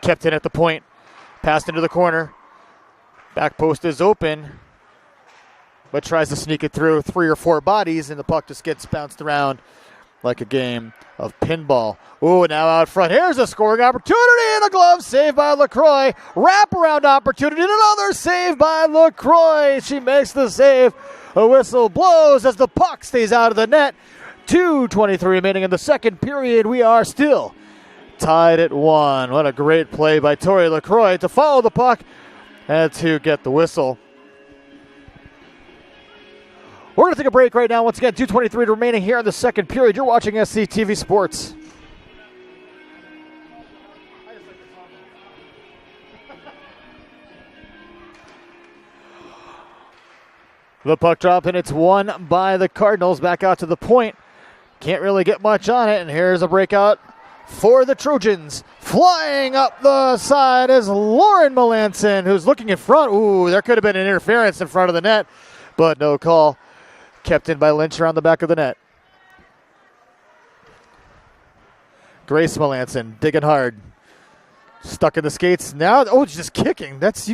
Kept it at the point. Passed into the corner. Back post is open, but tries to sneak it through 3 or 4 bodies, and the puck just gets bounced around like a game of pinball. Ooh, now out front. Here's a scoring opportunity, and a glove save by LaCroix. Wraparound opportunity, and another save by LaCroix. She makes the save. A whistle blows as the puck stays out of the net. 2:23 remaining in the second period. We are still tied at 1. What a great play by Tori LaCroix to follow the puck and to get the whistle. We're going to take a break right now. Once again, 2:23 remaining here in the second period. You're watching SCTV Sports. The puck drop, and it's won by the Cardinals. Back out to the point. Can't really get much on it, and here's a breakout for the Trojans. Flying up the side is Lauren Melanson, who's looking in front. Ooh, there could have been an interference in front of the net, but no call. Kept in by Lynch around the back of the net. Grace Melanson digging hard. Stuck in the skates now. Oh, it's just kicking. That's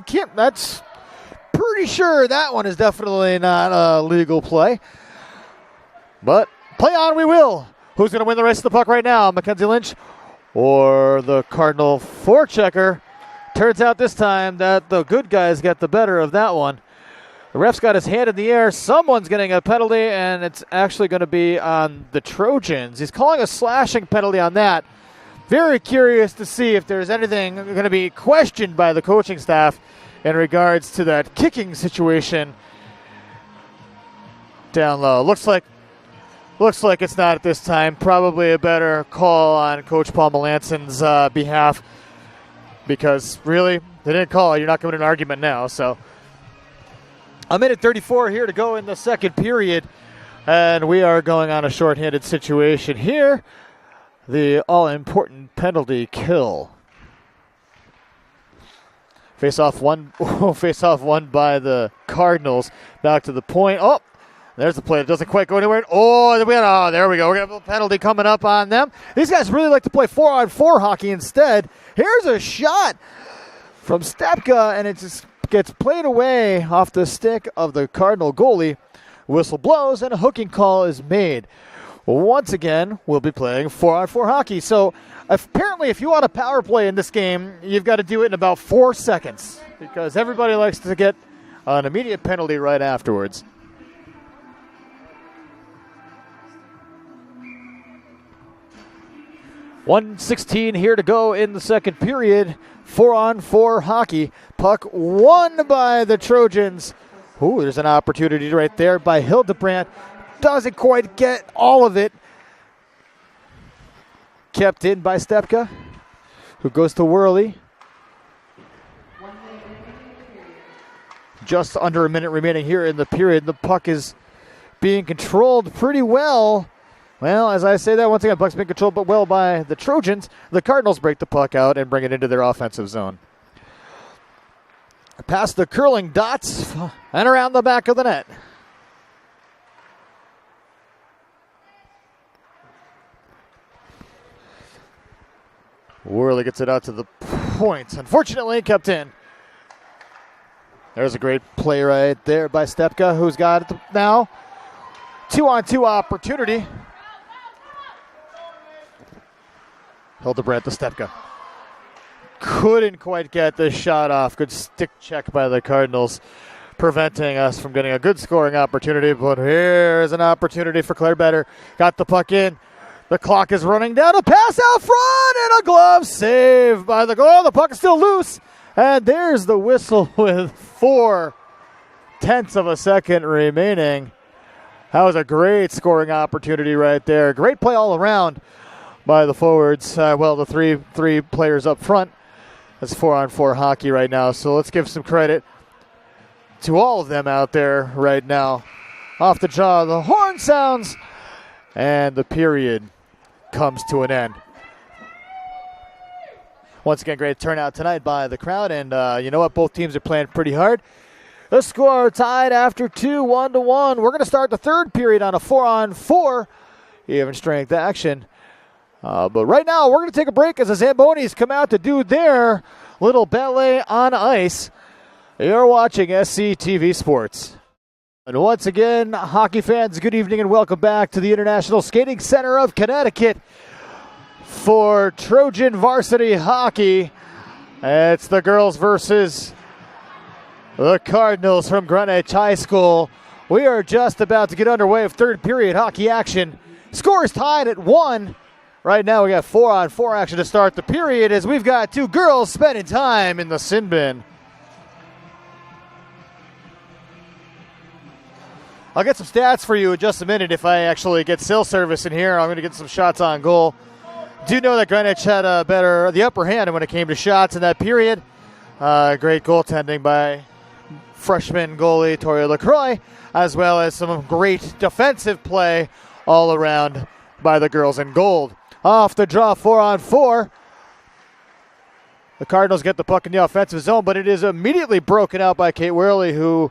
pretty sure that one is definitely not a legal play. But play on we will. Who's going to win the race of the puck right now? Mackenzie Lynch or the Cardinal forechecker? Turns out this time that the good guys got the better of that one. The ref's got his hand in the air. Someone's getting a penalty, and it's actually going to be on the Trojans. He's calling a slashing penalty on that. Very curious to see if there's anything going to be questioned by the coaching staff in regards to that kicking situation down low. Looks like it's not at this time. Probably a better call on Coach Paul Melanson's behalf, because really, they didn't call it. You're not going to an argument now, so. A minute 34 here to go in the second period, and we are going on a shorthanded situation here. The all-important penalty kill. Face-off one by the Cardinals. Back to the point. Oh, there's the play. It doesn't quite go anywhere. Oh, there we go. We're going to have a penalty coming up on them. These guys really like to play 4-on-4 hockey instead. Here's a shot from Stepka, and it just gets played away off the stick of the Cardinal goalie. Whistle blows, and a hooking call is made. Once again, we'll be playing 4-on-4 hockey. So apparently, if you want a power play in this game, you've got to do it in about 4 seconds, because everybody likes to get an immediate penalty right afterwards. .116 here to go in the second period. 4-on-4 hockey. Puck won by the Trojans. Ooh, there's an opportunity right there by Hildebrandt. Doesn't quite get all of it. Kept in by Stepka, who goes to Worley. Just under a minute remaining here in the period. The puck is being controlled pretty well. Well, as I say that, once again, puck's being controlled but well by the Trojans. The Cardinals break the puck out and bring it into their offensive zone. Past the curling dots and around the back of the net. Worley gets it out to the point. Unfortunately, kept in. There's a great play right there by Stepka, who's got it now. 2-on-2 opportunity. Hildebrandt to Stepka. Couldn't quite get the shot off. Good stick check by the Cardinals, preventing us from getting a good scoring opportunity. But here's an opportunity for Claire Better. Got the puck in. The clock is running down. A pass out front and a glove save by the goal. The puck is still loose. And there's the whistle with 0.4 of a second remaining. That was a great scoring opportunity right there. Great play all around by the forwards. The three players up front. It's 4-on-4 hockey right now. So let's give some credit to all of them out there right now. Off the jaw, the horn sounds, and the period comes to an end. Once again, great turnout tonight by the crowd, and you know what? Both teams are playing pretty hard. The score tied after 2, 1-1. We're going to start the third period on a 4-on-4 even strength action. But right now, we're going to take a break as the Zambonis come out to do their little ballet on ice. You're watching SCTV Sports. And once again, hockey fans, good evening and welcome back to the International Skating Center of Connecticut for Trojan varsity hockey. It's the girls versus the Cardinals from Greenich High School. We are just about to get underway of third period hockey action. Score is tied at 1. Right now we got 4-on-4 action to start the period as we've got two girls spending time in the sin bin. I'll get some stats for you in just a minute if I actually get cell service in here. I'm going to get some shots on goal. Do know that Greenich had the upper hand when it came to shots in that period. Great goaltending by freshman goalie Tori LaCroix, as well as some great defensive play all around by the girls in gold. Off the draw, 4-on-4. The Cardinals get the puck in the offensive zone, but it is immediately broken out by Kate Worley, who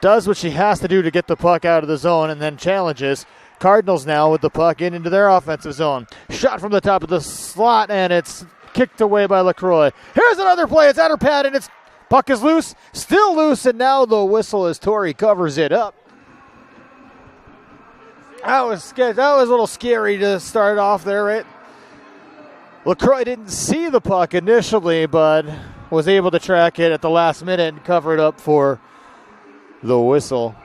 does what she has to do to get the puck out of the zone and then challenges. Cardinals now with the puck into their offensive zone. Shot from the top of the slot, and it's kicked away by LaCroix. Here's another play. It's at her pad, and puck is loose. Still loose, and now the whistle as Tori covers it up. That was a little scary to start off there, right? LaCroix didn't see the puck initially, but was able to track it at the last minute and cover it up for the whistle.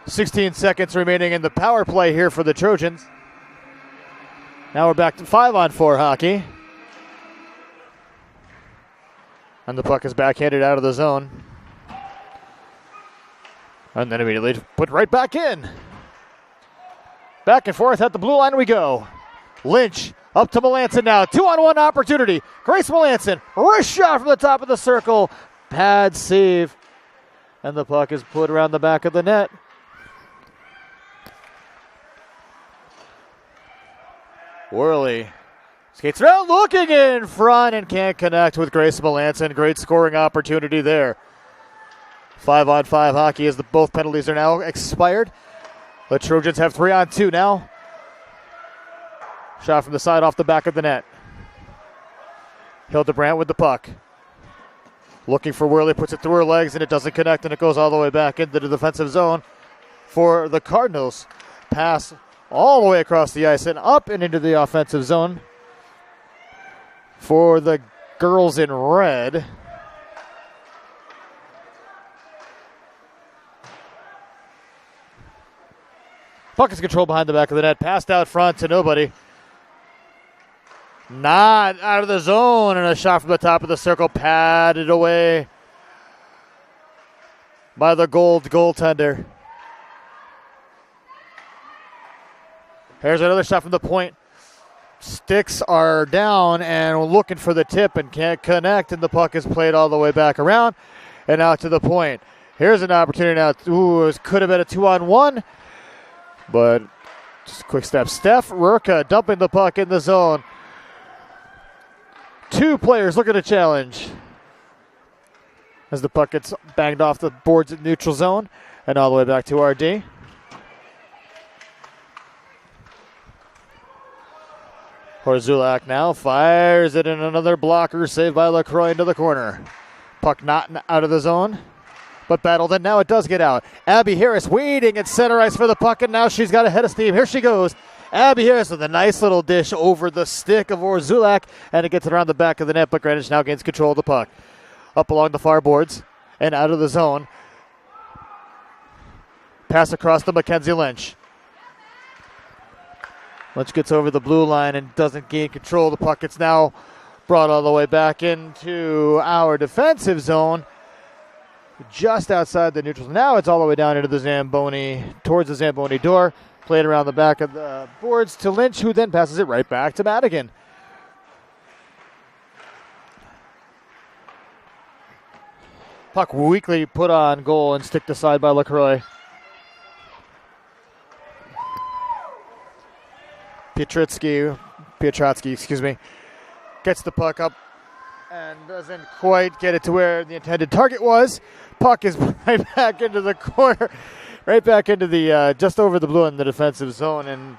"16 seconds remaining in the power play here for the Trojans. Now we're back to 5-on-4 hockey. And the puck is backhanded out of the zone. And then immediately put right back in. Back and forth at the blue line we go. Lynch up to Melanson now. 2-on-1 opportunity. Grace Melanson. Wrist shot from the top of the circle. Pad save. And the puck is put around the back of the net. Worley skates around looking in front and can't connect with Grace Melanson. Great scoring opportunity there. 5-on-5 hockey as both penalties are now expired. The Trojans have 3-on-2 now. Shot from the side off the back of the net. Hildebrandt with the puck. Looking for Worley, puts it through her legs, and it doesn't connect, and it goes all the way back into the defensive zone for the Cardinals. Pass all the way across the ice and up and into the offensive zone for the girls in red. Puck is controlled behind the back of the net. Passed out front to nobody. Not out of the zone, and a shot from the top of the circle, padded away by the goaltender. Here's another shot from the point. Sticks are down and looking for the tip and can't connect, and the puck is played all the way back around and out to the point. Here's an opportunity now. Ooh, it could have been a 2-on-1, but just a quick step. Steph Rurka dumping the puck in the zone. Two players looking to challenge as the puck gets banged off the boards in neutral zone and all the way back to RD. Horzulak now fires it in another blocker, saved by LaCroix into the corner. Puck not out of the zone, but battled, and now it does get out. Abby Harris waiting at center ice for the puck, and now she's got a head of steam. Here she goes. Abby Harris with a nice little dish over the stick of Horzulak, and it gets it around the back of the net, but Greenich now gains control of the puck. Up along the far boards and out of the zone. Pass across to Mackenzie Lynch. Lynch gets over the blue line and doesn't gain control. The puck gets now brought all the way back into our defensive zone, just outside the neutral. Now it's all the way down into the Zamboni, towards the Zamboni door. Played around the back of the boards to Lynch, who then passes it right back to Madigan. Puck weakly put on goal and sticked aside by LaCroix. Pietrotsky, gets the puck up and doesn't quite get it to where the intended target was. Puck is right back into the corner, right back into the, just over the blue in the defensive zone, and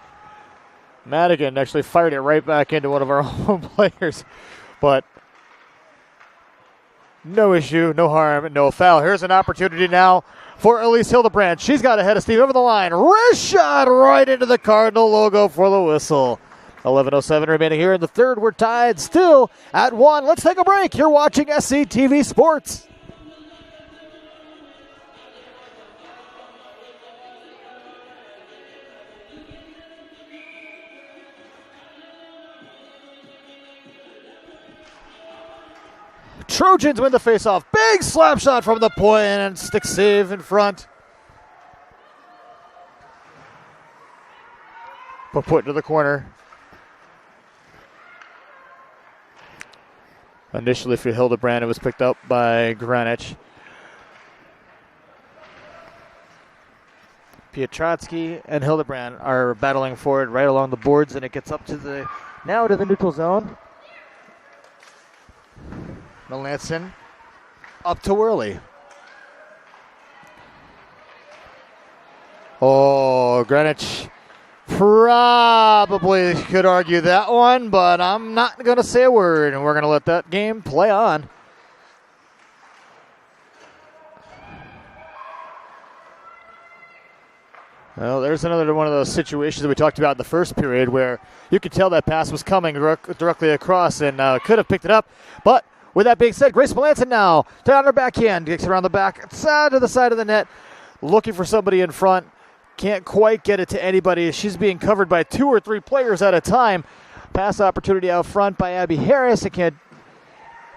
Madigan actually fired it right back into one of our own players. But no issue, no harm, no foul. Here's an opportunity now for Elise Hildebrand. She's got a head of steam over the line. Wrist shot right into the Cardinal logo for the whistle. 11:07 remaining here in the third. We're tied still at 1. Let's take a break. You're watching SCTV Sports. Trojans win the faceoff. Big slap shot from the point and stick save in front. But put into the corner. Initially for Hildebrand, it was picked up by Greenich. Pietrotsky and Hildebrand are battling for it right along the boards, and it gets up to the neutral zone. Melanson up to Worley. Oh, Greenich probably could argue that one, but I'm not going to say a word, and we're going to let that game play on. Well, there's another one of those situations that we talked about in the first period where you could tell that pass was coming directly across and could have picked it up, but with that being said, Grace Melanson now down her backhand, gets around the back side to the side of the net, looking for somebody in front. Can't quite get it to anybody. She's being covered by 2 or 3 players at a time. Pass opportunity out front by Abby Harris. It can't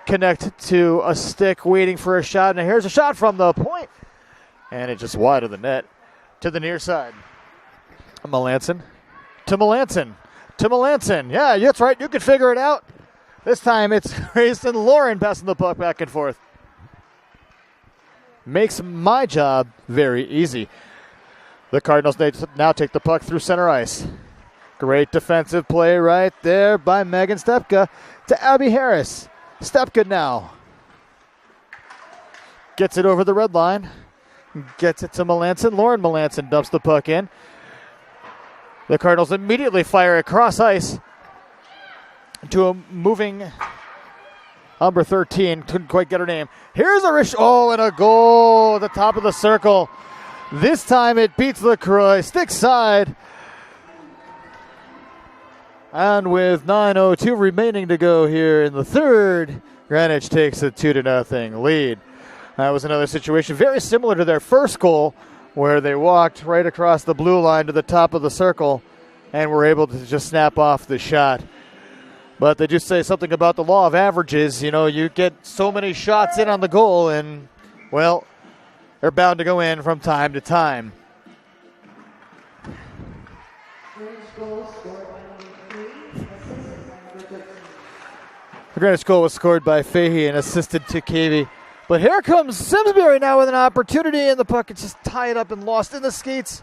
connect to a stick, waiting for a shot. And here's a shot from the point. And it just wide of the net to the near side. Melanson to Melanson to Melanson. Yeah, that's right. You can figure it out. This time it's Grace and Lauren passing the puck back and forth. Makes my job very easy. The Cardinals now take the puck through center ice. Great defensive play right there by Megan Stepka to Abby Harris. Stepka now gets it over the red line. Gets it to Melanson. Lauren Melanson dumps the puck in. The Cardinals immediately fire across ice to a moving number 13. Couldn't quite get her name. Here's a and a goal at the top of the circle. This time it beats LaCroix. Stick side. And with 9:02 remaining to go here in the third, Greenich takes a 2-0 lead. That was another situation very similar to their first goal, where they walked right across the blue line to the top of the circle and were able to just snap off the shot. But they just say something about the law of averages. You know, you get so many shots in on the goal, and, well, they're bound to go in from time to time. The Greenich goal was scored by Fahey and assisted to Cavey. But here comes Simsbury now with an opportunity, and the puck is just tied up and lost in the skates.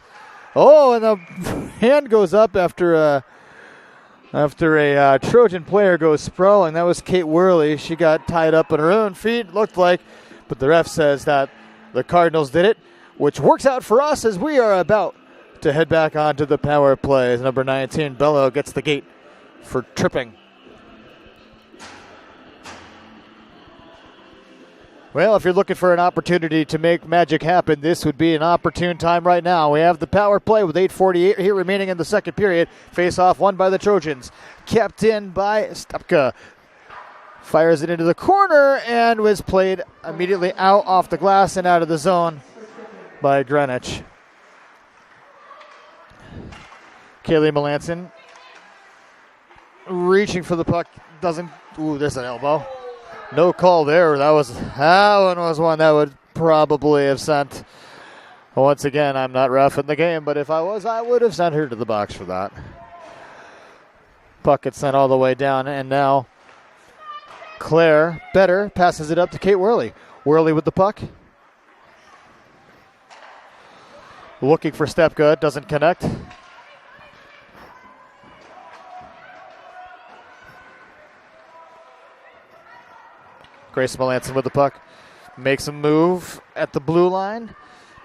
Oh, and the hand goes up after a Trojan player goes sprawling. That was Kate Worley. She got tied up on her own feet, looked like, but the ref says that the Cardinals did it, which works out for us as we are about to head back onto the power play. As number 19, Bello, gets the gate for tripping. Well, if you're looking for an opportunity to make magic happen, this would be an opportune time right now. We have the power play with 8:48 here remaining in the second period. Face-off won by the Trojans. Kept in by Stepka. Fires it into the corner and was played immediately out off the glass and out of the zone by Greenich. Kaylee Melanson reaching for the puck. Doesn't. Ooh, there's an elbow. No call there. That one was one that would probably have sent. Once again, I'm not ref in the game, but if I was, I would have sent her to the box for that. Puck gets sent all the way down, and now Claire Better passes it up to Kate Worley. Worley with the puck. Looking for Stepka, doesn't connect. Grace Melanson with the puck. Makes a move at the blue line.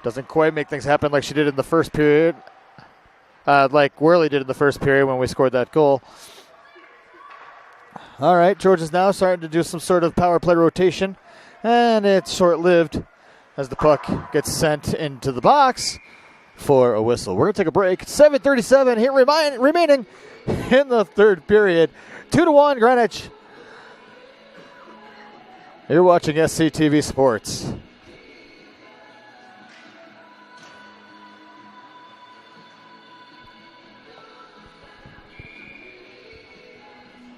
Doesn't quite make things happen like she did in the first period. Like Worley did in the first period when we scored that goal. All right, Trojans now starting to do some sort of power play rotation. And it's short-lived as the puck gets sent into the box for a whistle. We're going to take a break. 7:37 here remaining in the third period. 2-1 Greenich. You're watching SCTV Sports.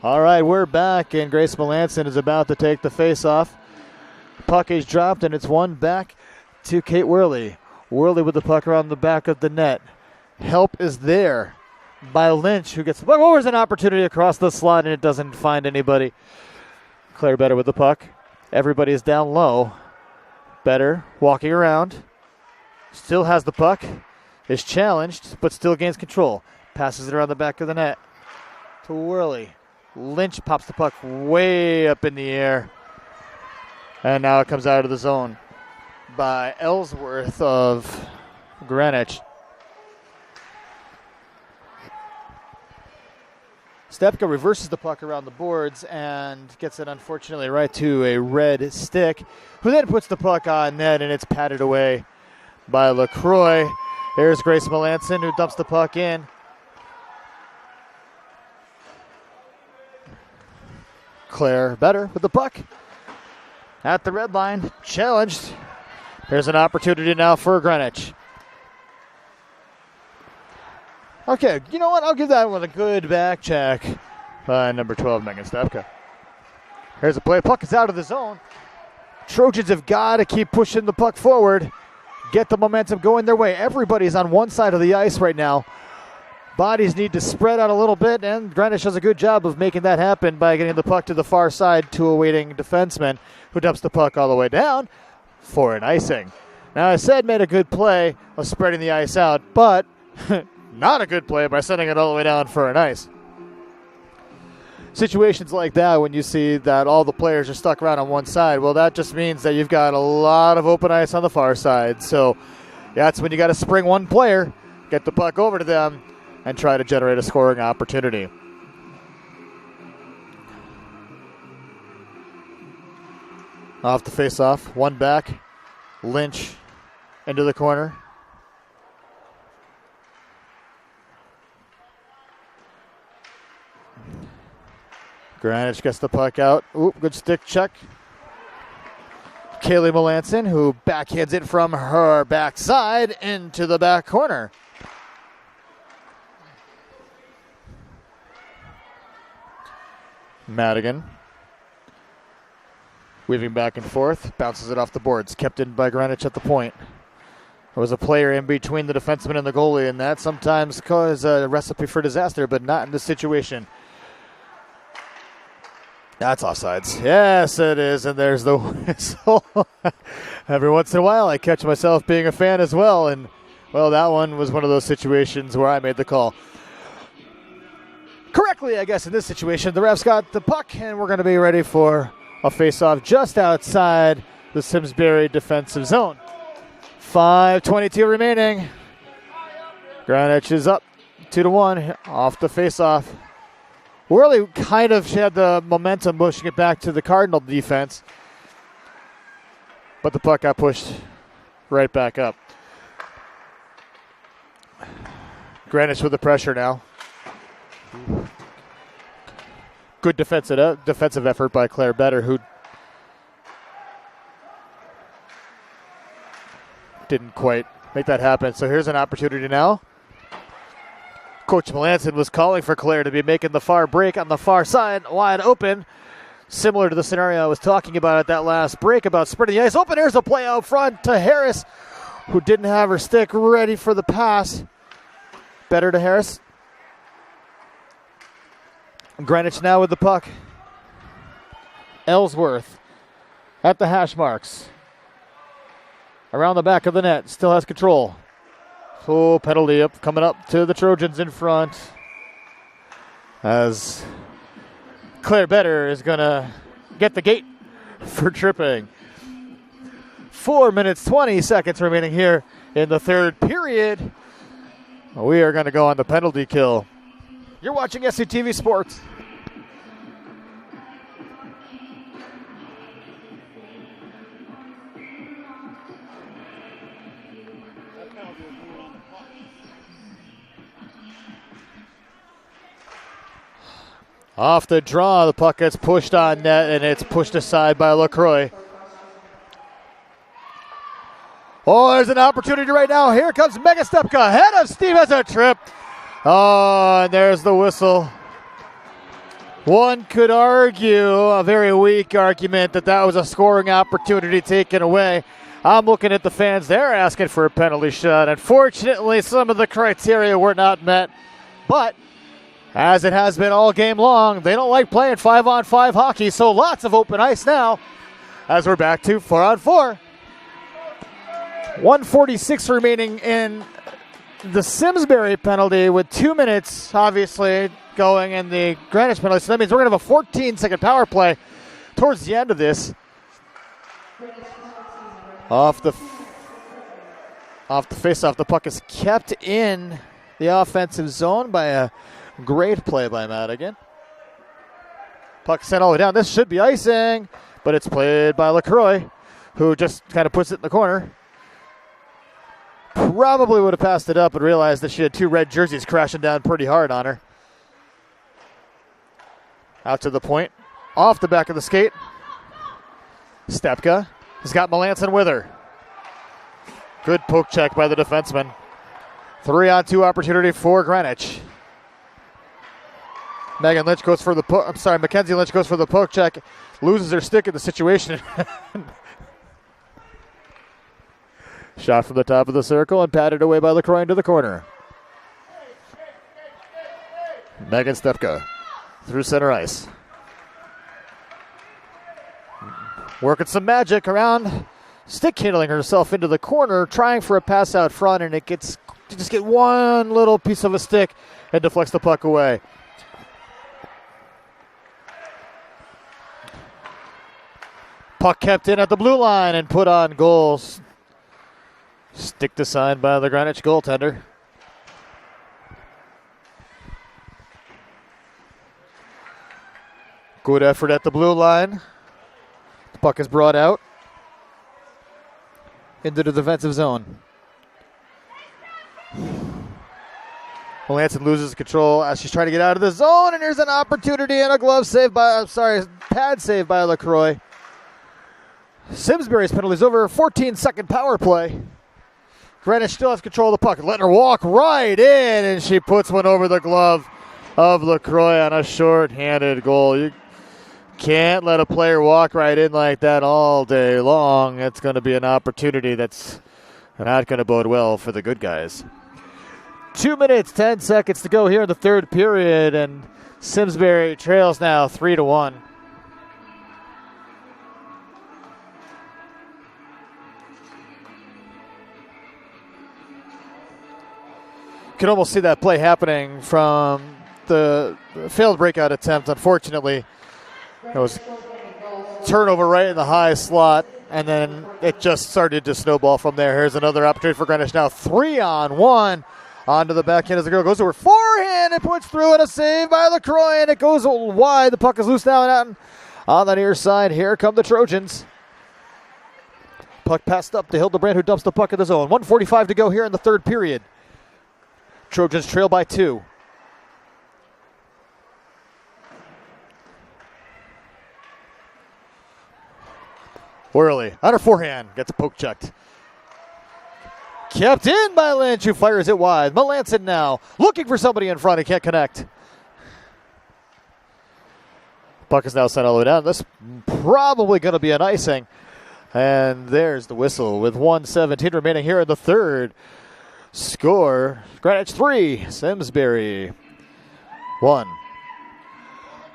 All right, we're back, and Grace Melanson is about to take the face-off. Puck is dropped, and it's won back to Kate Worley. Worley with the puck around the back of the net. Help is there by Lynch, who gets the puck. Oh, there's an opportunity across the slot, and it doesn't find anybody. Claire Better with the puck. Everybody is down low. Better walking around. Still has the puck. Is challenged, but still gains control. Passes it around the back of the net to Worley. Lynch pops the puck way up in the air. And now it comes out of the zone by Ellsworth of Greenich. Stepka reverses the puck around the boards and gets it, unfortunately, right to a red stick, who then puts the puck on net, and it's patted away by LaCroix. Here's Grace Melanson, who dumps the puck in. Claire Better with the puck at the red line, challenged. Here's an opportunity now for Greenich. Okay, you know what? I'll give that one a good back check by number 12, Megan Stepka. Here's a play. Puck is out of the zone. Trojans have got to keep pushing the puck forward, get the momentum going their way. Everybody's on one side of the ice right now. Bodies need to spread out a little bit, and Greenich does a good job of making that happen by getting the puck to the far side to a waiting defenseman who dumps the puck all the way down for an icing. Now, I said made a good play of spreading the ice out, but not a good play by sending it all the way down for an ice. Situations like that, when you see that all the players are stuck around on one side, well, that just means that you've got a lot of open ice on the far side. So that's when you got to spring one player, get the puck over to them, and try to generate a scoring opportunity. Off the face-off, one back, Lynch into the corner. Greenich gets the puck out. Oop, good stick check. Kaylee Melanson, who backhands it from her backside into the back corner. Madigan. Weaving back and forth, bounces it off the boards. Kept in by Greenich at the point. There was a player in between the defenseman and the goalie, and that sometimes causes a recipe for disaster, but not in this situation. That's offsides. Yes, it is, and there's the whistle. Every once in a while, I catch myself being a fan as well, and, well, that one was one of those situations where I made the call. Correctly, I guess, in this situation, the refs got the puck, and we're going to be ready for a face-off just outside the Simsbury defensive zone. 5:22 remaining. Greenich is up 2-1 off the face-off. Worley kind of had the momentum pushing it back to the Cardinal defense, but the puck got pushed right back up. Greenich with the pressure now. Good defensive effort by Claire Better, who didn't quite make that happen. So here's an opportunity now. Coach Melanson was calling for Claire to be making the far break on the far side, wide open. Similar to the scenario I was talking about at that last break about spreading the ice open. Here's a play out front to Harris, who didn't have her stick ready for the pass. Better to Harris. Greenich now with the puck. Ellsworth at the hash marks. Around the back of the net, still has control. Full penalty up, coming up to the Trojans in front. As Claire Better is going to get the gate for tripping. 4 minutes, 20 seconds remaining here in the third period. We are going to go on the penalty kill. You're watching SCTV Sports. Off the draw, the puck gets pushed on net, and it's pushed aside by LaCroix. Oh, there's an opportunity right now. Here comes Megan Stepka. Head of steam has a trip. Oh, and there's the whistle. One could argue, a very weak argument, that was a scoring opportunity taken away. I'm looking at the fans. They're asking for a penalty shot. Unfortunately, some of the criteria were not met. But as it has been all game long, they don't like playing 5-on-5 hockey, so lots of open ice now as we're back to 4-on-4. 1:46 remaining in the Simsbury penalty with 2 minutes, obviously, going in the Greenich penalty. So that means we're going to have a 14-second power play towards the end of this. Off the face-off, the puck is kept in the offensive zone by a great play by Madigan. Puck sent all the way down. This should be icing, but it's played by LaCroix, who just kind of puts it in the corner. Probably would have passed it up and realized that she had two red jerseys crashing down pretty hard on her. Out to the point. Off the back of the skate. Stepka has got Melanson with her. Good poke check by the defenseman. 3-on-2 opportunity for Greenich. Mackenzie Lynch goes for the poke check, loses her stick in the situation. Shot from the top of the circle and patted away by LaCroix into the corner. Megan Stepka through center ice. Working some magic around, stick handling herself into the corner, trying for a pass out front, and you just get one little piece of a stick and deflects the puck away. Puck kept in at the blue line and put on goals. Stick assigned by the Greenich goaltender. Good effort at the blue line. The puck is brought out into the defensive zone. Melanson loses control as she's trying to get out of the zone, and there's an opportunity and a pad save by LaCroix. Simsbury's penalty is over. 14-second power play. Greenich still has control of the puck. Letting her walk right in, and she puts one over the glove of LaCroix on a short-handed goal. can't let a player walk right in like that all day long. It's going to be an opportunity that's not going to bode well for the good guys. 2 minutes, 10 seconds to go here in the third period, and Simsbury trails now 3-1. You can almost see that play happening from the failed breakout attempt. Unfortunately, it was turnover right in the high slot, and then it just started to snowball from there. Here's another opportunity for Greenich now. 3-on-1 onto the backhand as the girl goes over forehand and puts through, and a save by LaCroix, and it goes wide. The puck is loose now and out on the near side. Here come the Trojans. Puck passed up to Hildebrand, who dumps the puck in the zone. 1:45 to go here in the third period. Trojans trail by 2. Worley on her forehand, gets a poke checked. Kept in by Lynch, who fires it wide. Melanson now looking for somebody in front. He can't connect. Puck is now sent all the way down. This probably going to be an icing. And there's the whistle with 1:17 remaining here in the third. Score, Greenich 3, Simsbury 1.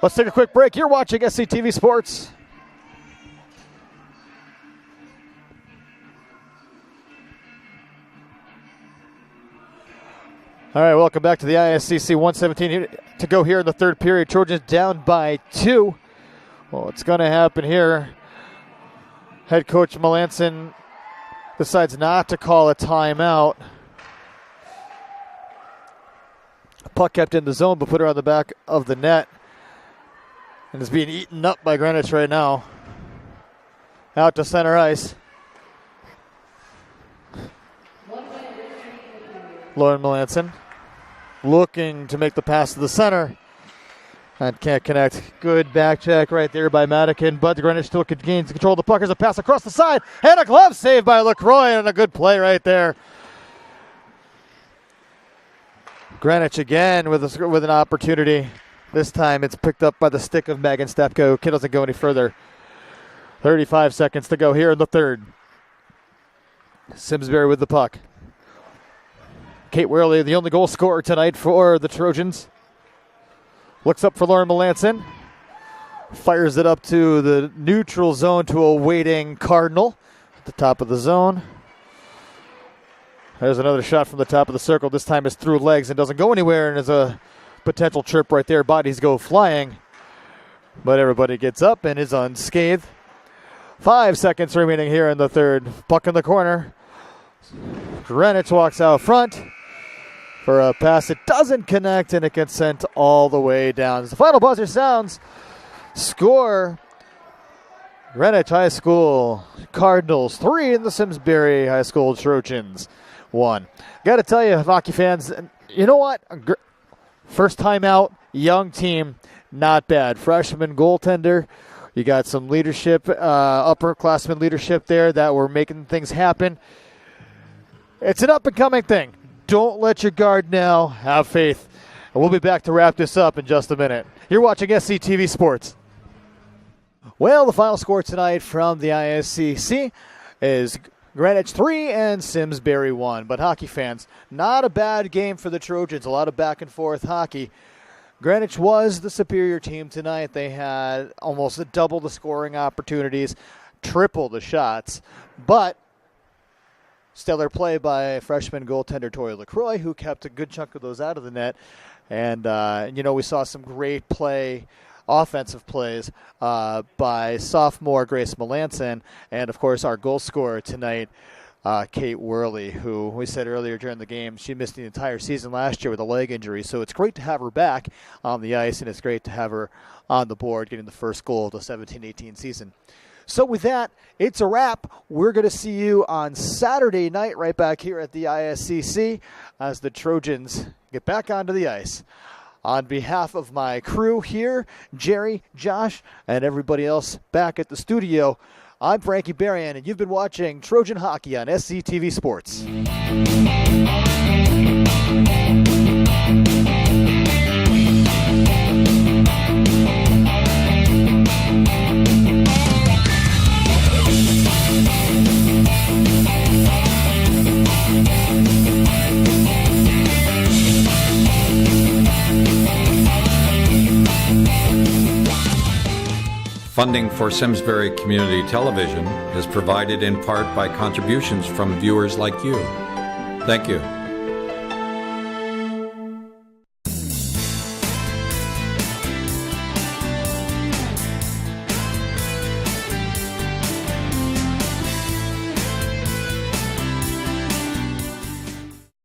Let's take a quick break. You're watching SCTV Sports. All right, welcome back to the ISCC. 1:17 here to go here in the third period. Trojans down by 2. Well, what's going to happen here? Head coach Melanson decides not to call a timeout. Puck kept in the zone, but put her on the back of the net. And is being eaten up by Greenich right now. Out to center ice. Lauren Melanson looking to make the pass to the center. And can't connect. Good back check right there by Madigan, but Greenich still gains control of the puck. There's a pass across the side, and a glove save by LaCroix, and a good play right there. Greenich again with an opportunity. This time it's picked up by the stick of Megan Stepko. Kid doesn't go any further. 35 seconds to go here in the third. Simsbury with the puck. Kate Worley, the only goal scorer tonight for the Trojans. Looks up for Lauren Melanson. Fires it up to the neutral zone to a waiting Cardinal at the top of the zone. There's another shot from the top of the circle. This time it's through legs and doesn't go anywhere, and there's a potential chirp right there. Bodies go flying, but everybody gets up and is unscathed. 5 seconds remaining here in the third. Puck in the corner. Greenich walks out front for a pass. It doesn't connect, and it gets sent all the way down. As the final buzzer sounds, score Greenich High School Cardinals 3 and the Simsbury High School Trojans 1. Got to tell you, hockey fans, you know what? First time out, young team, not bad. Freshman goaltender. You got some leadership, upperclassmen leadership there that were making things happen. It's an up-and-coming thing. Don't let your guard now. Have faith. And we'll be back to wrap this up in just a minute. You're watching SCTV Sports. Well, the final score tonight from the ISCC is Greenich 3 and Simsbury 1. But hockey fans, not a bad game for the Trojans. A lot of back-and-forth hockey. Greenich was the superior team tonight. They had almost double the scoring opportunities, triple the shots. But stellar play by freshman goaltender Tori LaCroix, who kept a good chunk of those out of the net. And, we saw some great play, offensive plays by sophomore Grace Melanson, and, of course, our goal scorer tonight, Kate Worley, who we said earlier during the game, she missed the entire season last year with a leg injury. So it's great to have her back on the ice, and it's great to have her on the board getting the first goal of the 17-18 season. So with that, it's a wrap. We're going to see you on Saturday night right back here at the ISCC as the Trojans get back onto the ice. On behalf of my crew here, Jerry, Josh, and everybody else back at the studio, I'm Frankie Berrien, and you've been watching Trojan Hockey on SCTV Sports. Funding for Simsbury Community Television is provided in part by contributions from viewers like you. Thank you.